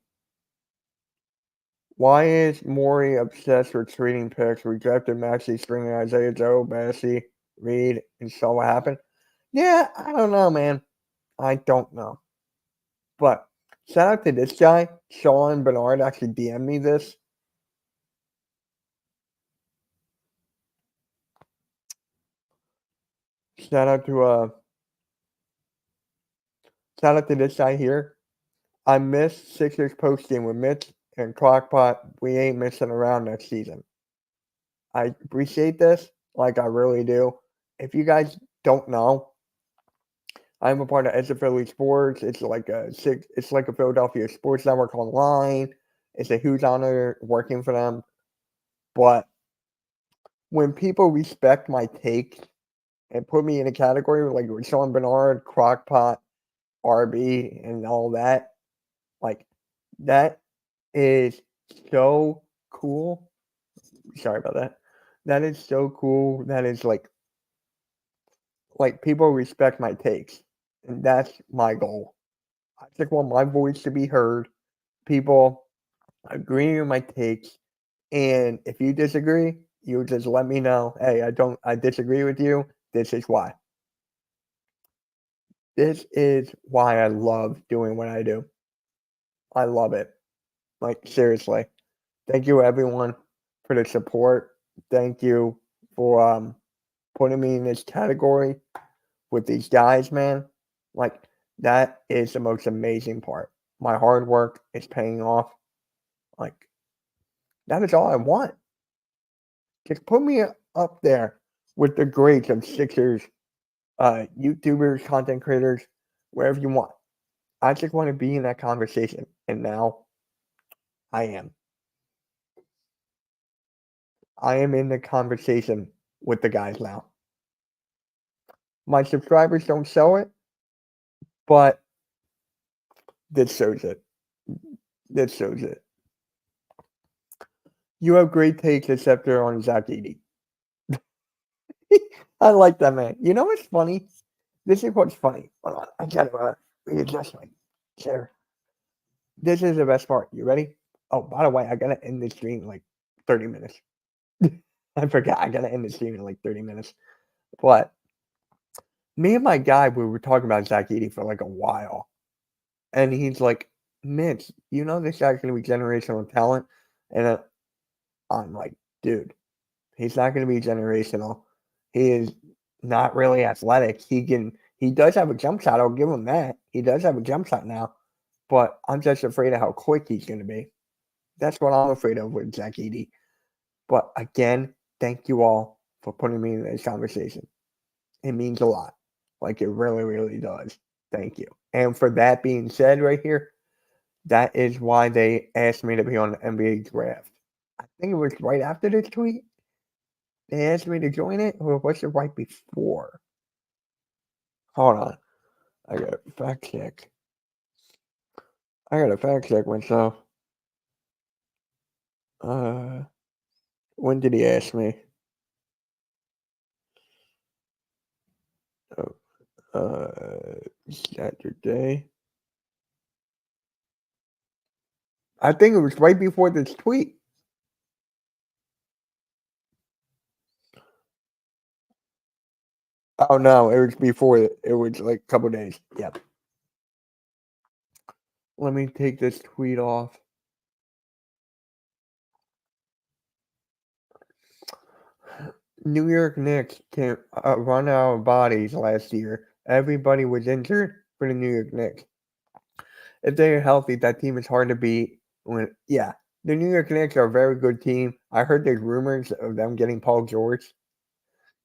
Why is Morey obsessed with trading picks? Rejected Maxey, stringing Isaiah Joe, Bassey, Reed, and saw what happened? Yeah, I don't know, man. I don't know. But shout out to this guy. Sean Bernard actually DM'd me this. Shout out to this guy here. I missed Sixers post-game with Mitch and Crockpot. We ain't missing around next season. I appreciate this. Like, I really do. If you guys don't know, I'm a part of Edge of Philly Sports. It's like a Philadelphia sports network online. It's a huge honor working for them. But when people respect my take and put me in a category like with Sean Bernard, Crockpot, RB, and all that, like, that is so cool. Sorry about that. That is so cool. That is like like people respect my takes, and that's my goal. I just want my voice to be heard. People agree with my takes, and if you disagree, you just let me know. Hey, I disagree with you. This is why. This is why I love doing what I do. I love it. Like, seriously. Thank you, everyone, for the support. Thank you for putting me in this category with these guys, man. Like, that is the most amazing part. My hard work is paying off. Like, that is all I want. Just put me up there with the greats of Sixers, YouTubers, content creators, wherever you want. I just want to be in that conversation, and now I am. I am in the conversation with the guys now. My subscribers don't show it, but this shows it. This shows it. You have great takes, except they're on Zach Edey. I like that, man. You know what's funny? This is what's funny. Hold on. I gotta readjust my chair. This is the best part. You ready? Oh, by the way, I gotta end this stream in like 30 minutes. I forgot. I gotta end the stream in like 30 minutes. But me and my guy, we were talking about Zach Edey for like a while. And he's like, Mitch, you know this guy's going to be generational talent? And I'm like, dude, he's not going to be generational. He is not really athletic. He does have a jump shot. I'll give him that. He does have a jump shot now. But I'm just afraid of how quick he's going to be. That's what I'm afraid of with Zach Edey. But again, thank you all for putting me in this conversation. It means a lot. Like, it really, really does. Thank you. And for that being said right here, that is why they asked me to be on the NBA draft. I think it was right after this tweet. They asked me to join it, or was it right before? Hold on. I gotta fact check. Myself. When did he ask me? Saturday. I think it was right before this tweet. Oh no, it was before it. It was like a couple days. Yep. Let me take this tweet off. New York Knicks can run out of bodies last year. Everybody was injured for the New York Knicks. If they are healthy, that team is hard to beat. The New York Knicks are a very good team. I heard there's rumors of them getting Paul George.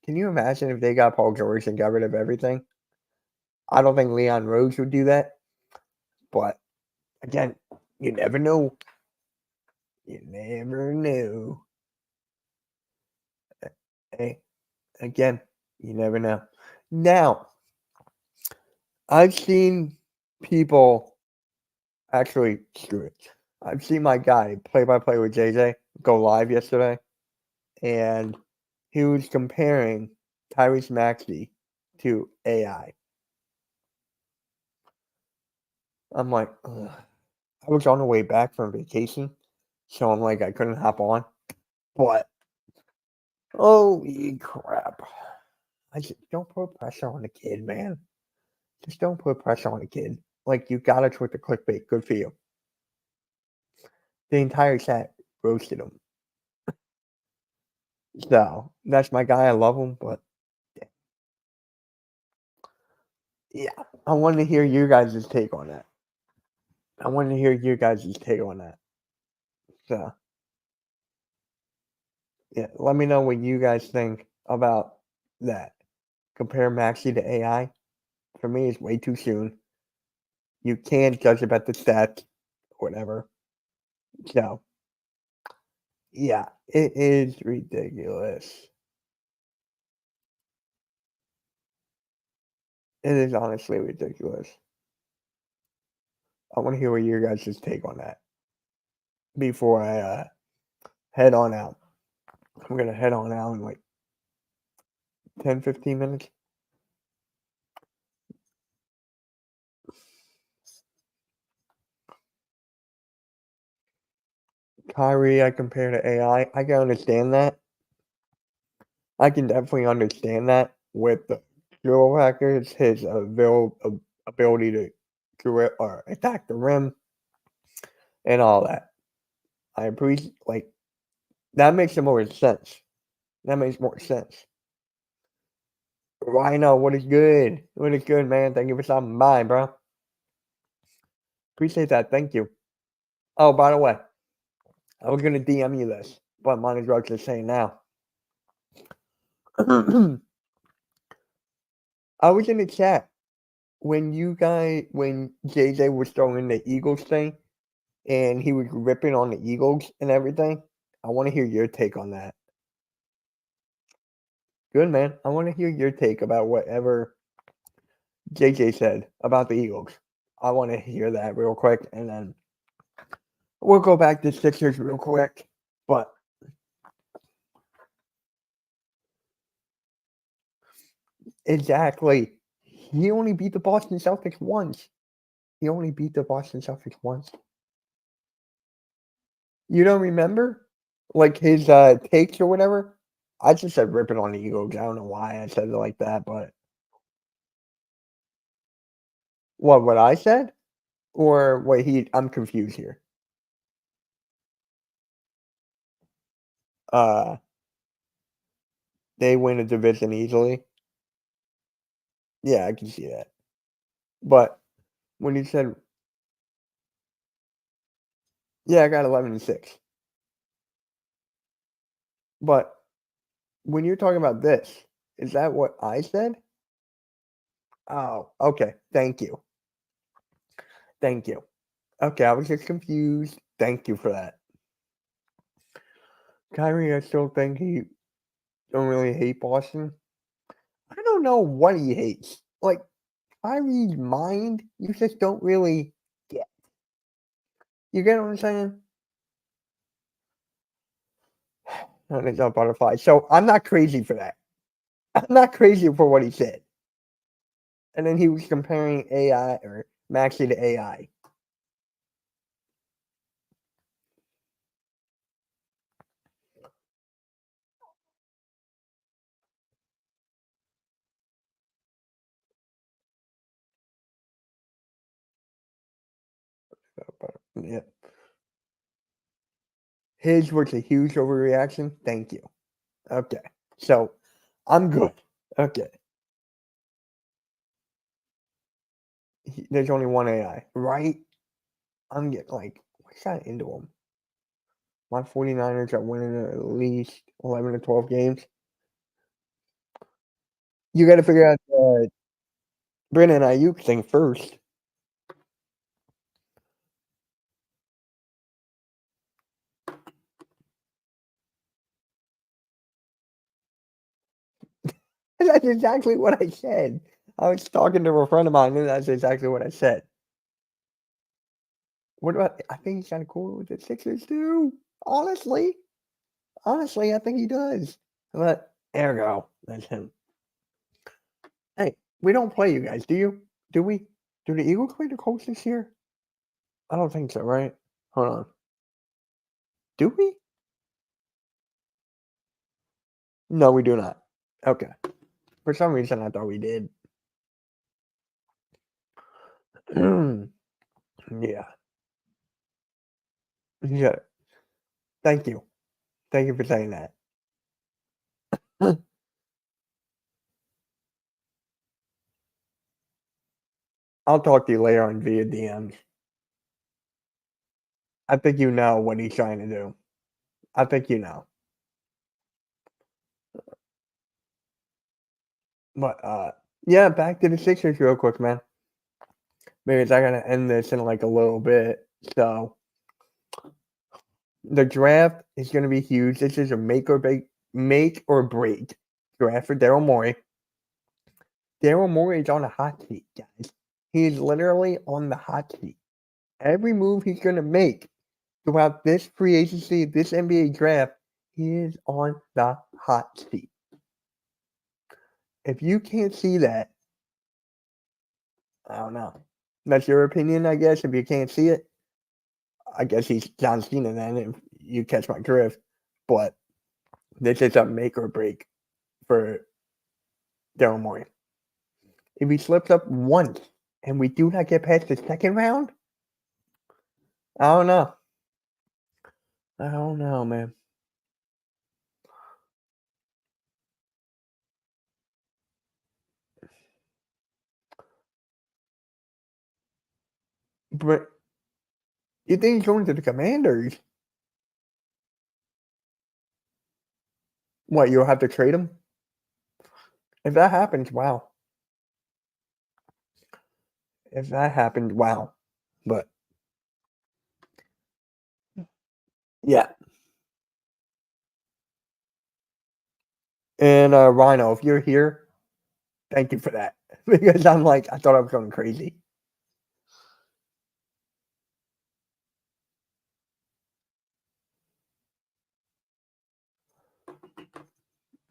Can you imagine if they got Paul George and got rid of everything? I don't think Leon Rose would do that. But, again, you never know. You never know. Hey, again, you never know. Now, I've seen people actually screw it. I've seen my guy, play-by-play with JJ, go live yesterday, and he was comparing Tyrese Maxey to AI. I'm like, ugh. I was on the way back from vacation, so I'm like, I couldn't hop on. But, holy crap. I just don't put pressure on the kid, man. Just don't put pressure on the kid. Like, you got it with the clickbait. Good for you. The entire chat roasted him. So, that's my guy. I love him, but yeah, I wanted to hear you guys' take on that. So, yeah, let me know what you guys think about that. Compare Maxey to AI. For me, it's way too soon. You can't judge about the stats, whatever. So, yeah, it is ridiculous. It is honestly ridiculous. I want to hear what your guys' take on that before I head on out. I'm going to head on out in like 10, 15 minutes. Kyrie, I compare to AI. I can understand that. I can definitely understand that with the skill factors, his ability to grip or attack the rim and all that. I appreciate that makes more sense. That makes more sense. Rhino, what is good? What is good, man? Thank you for stopping by, bro. Appreciate that. Thank you. Oh, by the way, I was gonna DM you this, but might as well just say now. I was in the chat when JJ was throwing the Eagles thing and he was ripping on the Eagles and everything. I want to hear your take on that. Good, man. I want to hear your take about whatever JJ said about the Eagles. I want to hear that real quick, and then we'll go back to Sixers real quick. But exactly, he only beat the Boston Celtics once. You don't remember? Like his takes or whatever? I just said ripping on the Eagles. I don't know why I said it like that, but what I said? Or wait, I'm confused here. They win a division easily. Yeah, I can see that. But when you said, yeah, I got 11-6. But when you're talking about this, is that what I said? Oh, okay. Thank you. Okay, I was just confused. Thank you for that. Kyrie, I still think he don't really hate Boston. I don't know what he hates. Like, Kyrie's mind, you just don't really get. You get what I'm saying? And it's a butterfly. So I'm not crazy for that. I'm not crazy for what he said. And then he was comparing AI or Maxey to AI. Yeah. His was a huge overreaction. Thank you. Okay. So I'm good. Okay. There's only one AI, right? I'm getting what's that into him? My 49ers are winning at least 11 to 12 games. You got to figure out the Brandon Ayuk thing first. That's exactly what I said. I was talking to a friend of mine, and that's exactly what I said. What about? I think he's kind of cool with the Sixers too. Honestly, I think he does. But there we go. That's him. Hey, we don't play you guys, do you? Do we? Do the Eagles play the Colts this year? I don't think so, right? Hold on. Do we? No, we do not. Okay. For some reason, I thought we did. Yeah. Yeah. Thank you. Thank you for saying that. I'll talk to you later on via DMs. I think you know what he's trying to do. I think you know. But yeah, back to the Sixers real quick, man. Because I gotta end this in a little bit. So the draft is gonna be huge. This is a make or break draft for Daryl Morey. Daryl Morey is on the hot seat, guys. He is literally on the hot seat. Every move he's gonna make throughout this free agency, this NBA draft, he is on the hot seat. If you can't see that, I don't know. That's your opinion, I guess. If you can't see it, I guess he's John Cena then. If you catch my drift. But this is a make or break for Daryl Morey. If he slips up once and we do not get past the second round, I don't know. I don't know, man. But you think he's going to the Commanders? What, you'll have to trade him? If that happens, wow. If that happened, wow. But yeah. And Rhino, if you're here, thank you for that. Because I'm like, I thought I was going crazy.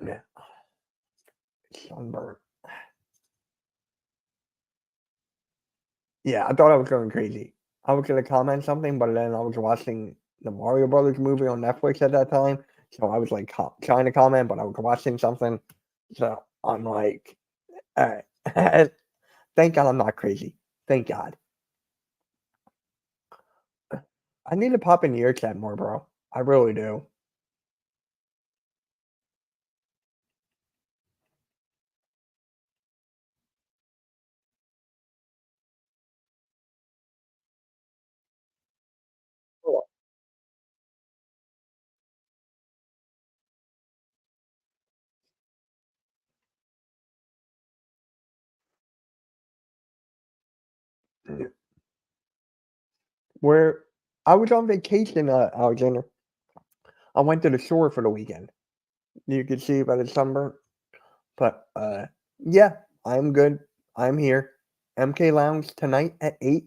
Yeah. Sunburn. Yeah, I thought I was going crazy. I was going to comment something, but then I was watching the Mario Brothers movie on Netflix at that time. So I was like trying to comment, but I was watching something. So I'm like, all right. Thank God I'm not crazy. Thank God. I need to pop in the ear chat more, bro. I really do. Where I was on vacation, Alexander. I went to the shore for the weekend. You could see by the sunburn. But yeah, I'm good. I'm here. MK Lounge tonight at 8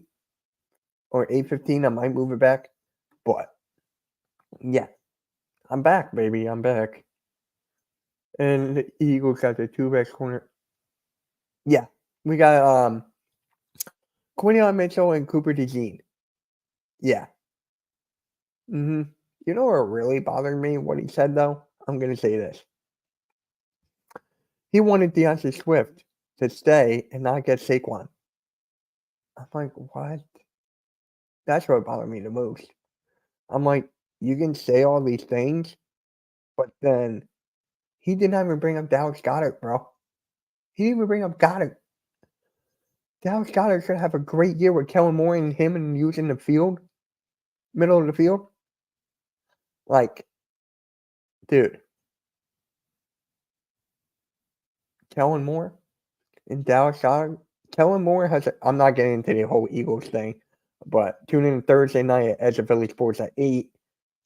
or 8:15. I might move it back. But yeah, I'm back, baby. I'm back. And the Eagles got the two best corner. Yeah, we got Quinion Mitchell and Cooper DeJean. Yeah. You know what really bothered me? What he said though. I'm gonna say this. He wanted DeAndre Swift to stay and not get Saquon. I'm like, what? That's what bothered me the most. I'm like, you can say all these things, but then he didn't even bring up Dallas Goedert, bro. He didn't even bring up Goddard. Dallas Goedert's gonna have a great year with Kellen Moore and him and using the field, middle of the field. Like, dude, Kellen Moore and Dallas Goedert. Kellen Moore has. I'm not getting into the whole Eagles thing, but tune in Thursday night at Edge of Philly Sports at 8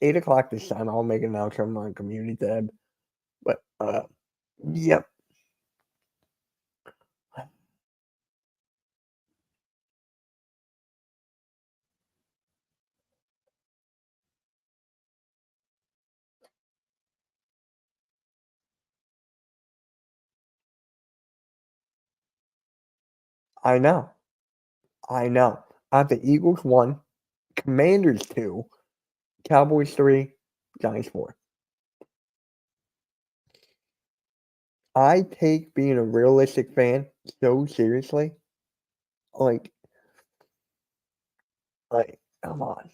o'clock this time. I'll make an announcement on Community Tab. But yep. I know. I have the Eagles 1, Commanders 2, Cowboys 3, Giants 4. I take being a realistic fan so seriously. Like, come on.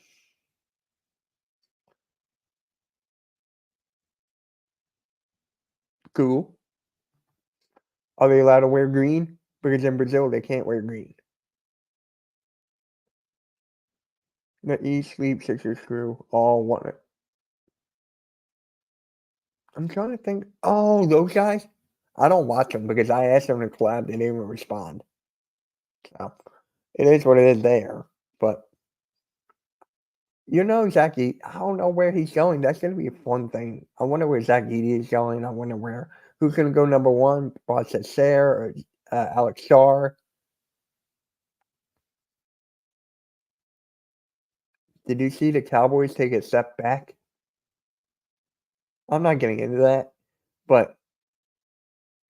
Cool. Are they allowed to wear green? Because in Brazil, they can't wear green. The East Sleep Sixers crew all want it. I'm trying to think. Oh, those guys? I don't watch them because I asked them to collab. They didn't even respond. So, it is what it is there. But, Zach Edey, I don't know where he's going. That's going to be a fun thing. I wonder where Zach Edey is going. I wonder who's going to go number 1, Boston Sayre or Alex Starr. Did you see the Cowboys take a step back? I'm not getting into that, but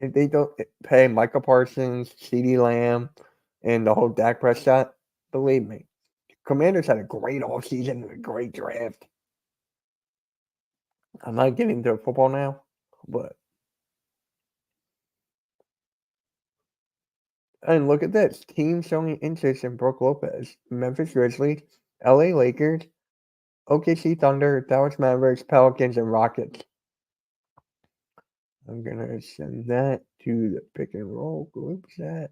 if they don't pay Micah Parsons, CeeDee Lamb, and the whole Dak Prescott, believe me, Commanders had a great offseason and a great draft. I'm not getting into football now, but and look at this. Team showing interest in Brook Lopez. Memphis Grizzlies, LA Lakers, OKC Thunder, Dallas Mavericks, Pelicans, and Rockets. I'm gonna send that to the pick and roll group chat.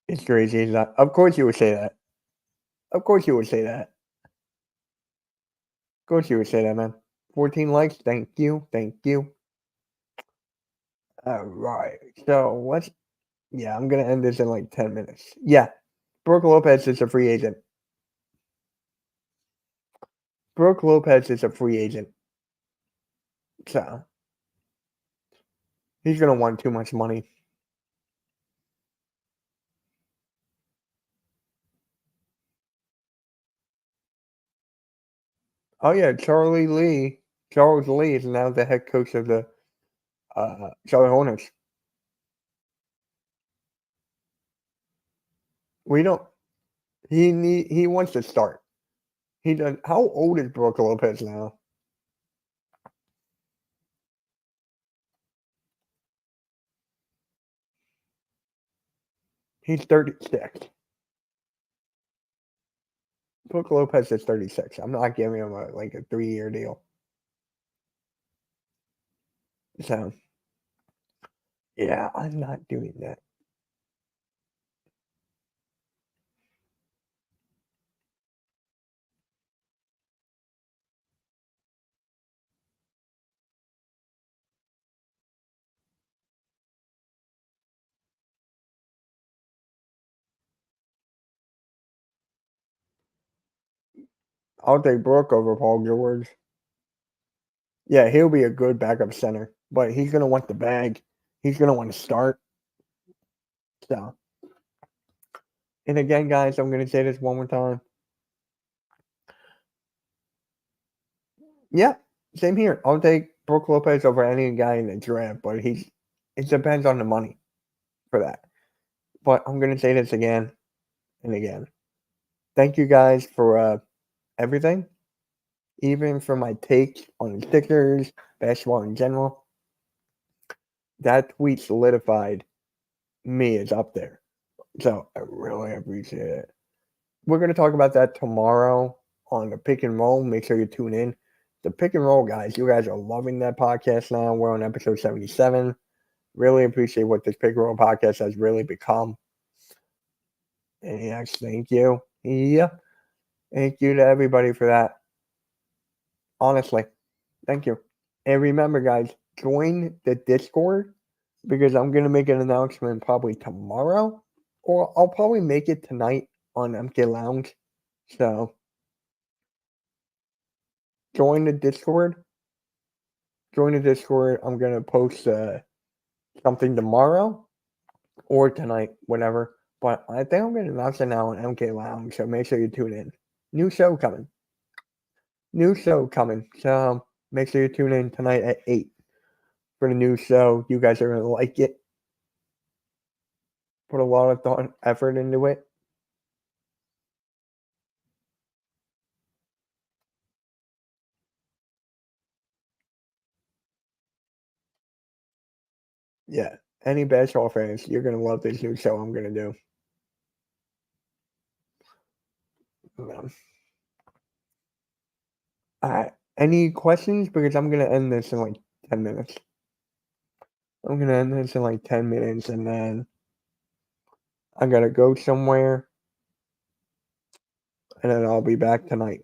It's crazy. It's not, of course you would say that. Of course you would say that. Of course you would say that, man. 14 likes. Thank you. Thank you. All right. So let's. Yeah, I'm gonna end this in like 10 minutes. Yeah, Brook Lopez is a free agent. Brook Lopez is a free agent. So he's gonna want too much money. Oh yeah, Charles Lee is now the head coach of the Charlotte Hornets. We don't. He wants to start. He does. How old is Brook Lopez now? He's 36. Brook Lopez is 36. I'm not giving him a 3-year deal. So yeah, I'm not doing that. I'll take Brook over Paul George. Yeah, he'll be a good backup center, but he's gonna want the bag. He's gonna want to start. So, and again, guys, I'm gonna say this one more time. Yeah, same here. I'll take Brook Lopez over any guy in the draft, but it depends on the money for that. But I'm gonna say this again and again. Thank you guys for everything, even for my take on the Sixers, basketball in general. That tweet solidified me as up there. So I really appreciate it. We're going to talk about that tomorrow on the pick and roll. Make sure you tune in. The pick and roll, guys. You guys are loving that podcast now. We're on episode 77. Really appreciate what this pick and roll podcast has really become. And yes, thank you. Yeah. Thank you to everybody for that. Honestly, thank you. And remember, guys, join the Discord because I'm going to make an announcement probably tomorrow, or I'll probably make it tonight on MK Lounge. So join the Discord. Join the Discord. I'm going to post something tomorrow or tonight, whatever. But I think I'm going to announce it now on MK Lounge, so make sure you tune in. New show coming. So make sure you tune in tonight at 8 for the new show. You guys are going to like it. Put a lot of thought and effort into it. Yeah. Any basketball fans, you're going to love this new show I'm going to do. Any questions? Because I'm going to end this in like 10 minutes. I'm going to end this in like 10 minutes and then I got to go somewhere and then I'll be back tonight.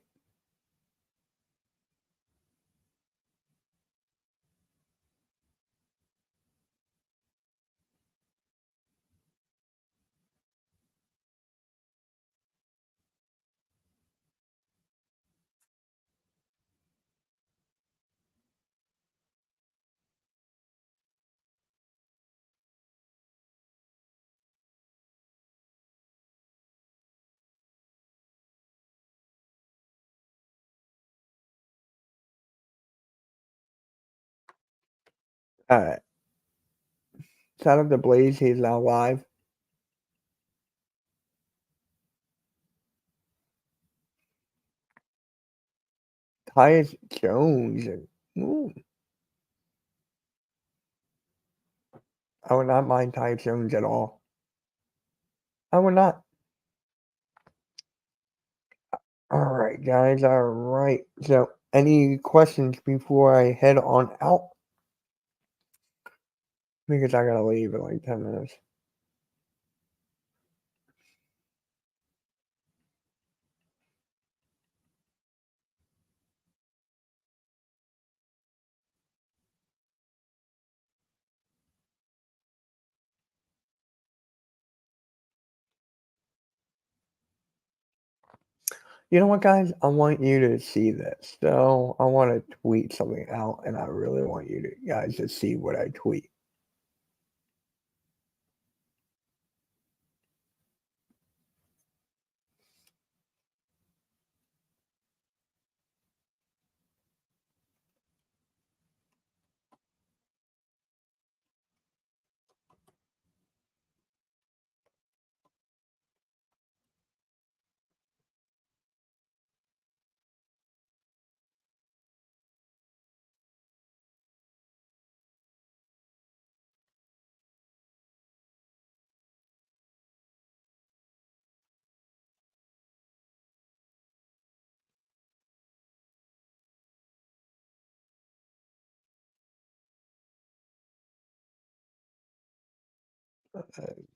All right. Shout out to Blaze. He's now live. Tyus Jones. Ooh. I would not mind Tyus Jones at all. I would not. All right, guys. All right. So, any questions before I head on out? Because I gotta leave in like 10 minutes. You know what, guys? I want you to see this. So I want to tweet something out, and I really want you guys to see what I tweet.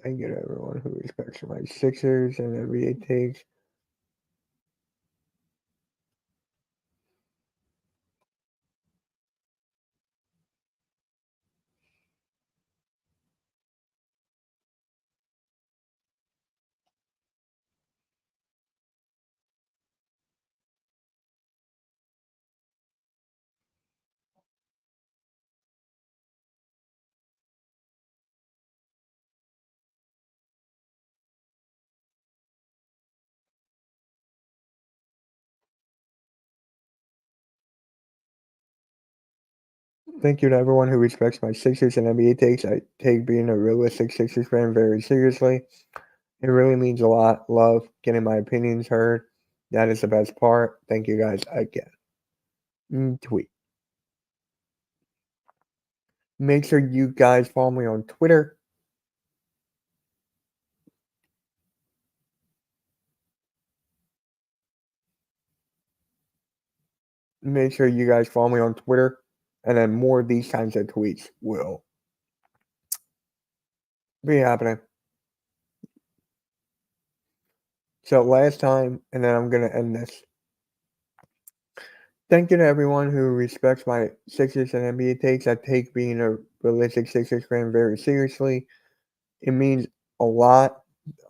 Thank you to everyone who respects my Sixers and NBA takes. Thank you to everyone who respects my Sixers and NBA takes. I take being a realistic Sixers fan very seriously. It really means a lot. Love getting my opinions heard. That is the best part. Thank you guys again. Tweet. Make sure you guys follow me on Twitter. Make sure you guys follow me on Twitter. And then more of these kinds of tweets will be happening. So last time, and then I'm going to end this. Thank you to everyone who respects my Sixers and NBA takes. I take being a realistic Sixers fan very seriously. It means a lot.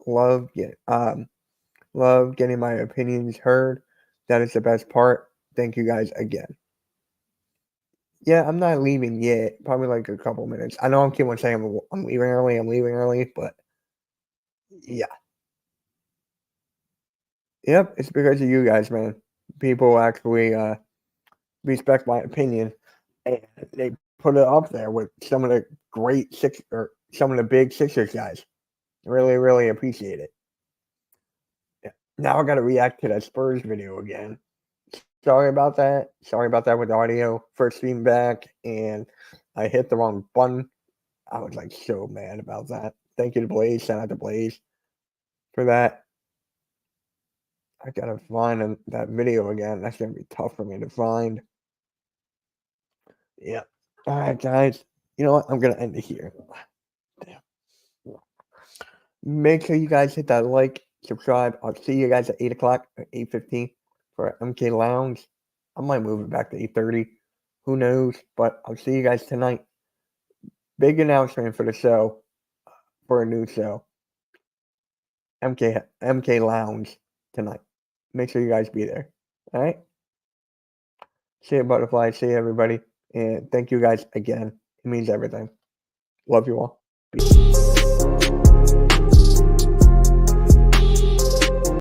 Love getting my opinions heard. That is the best part. Thank you guys again. Yeah, I'm not leaving yet. Probably like a couple minutes. I know I'm keep on saying I'm leaving early, but yeah. Yep, it's because of you guys, man. People actually respect my opinion, and they put it up there with some of the some of the big Sixers guys. Really, really appreciate it. Yeah. Now I got to react to that Spurs video again. Sorry about that. Sorry about that with the audio. First stream back, and I hit the wrong button. I was like so mad about that. Thank you to Blaze. Shout out to Blaze for that. I gotta find that video again. That's gonna be tough for me to find. Yeah. All right, guys. You know what? I'm gonna end it here. Damn. Make sure you guys hit that like, subscribe. I'll see you guys at 8 o'clock or 8:15 for MK Lounge. I might move it back to 8:30. Who knows? But I'll see you guys tonight. Big announcement for the show, for a new show. MK Lounge tonight. Make sure you guys be there. All right. See you, Butterfly. See you, everybody. And thank you guys again. It means everything. Love you all. Peace.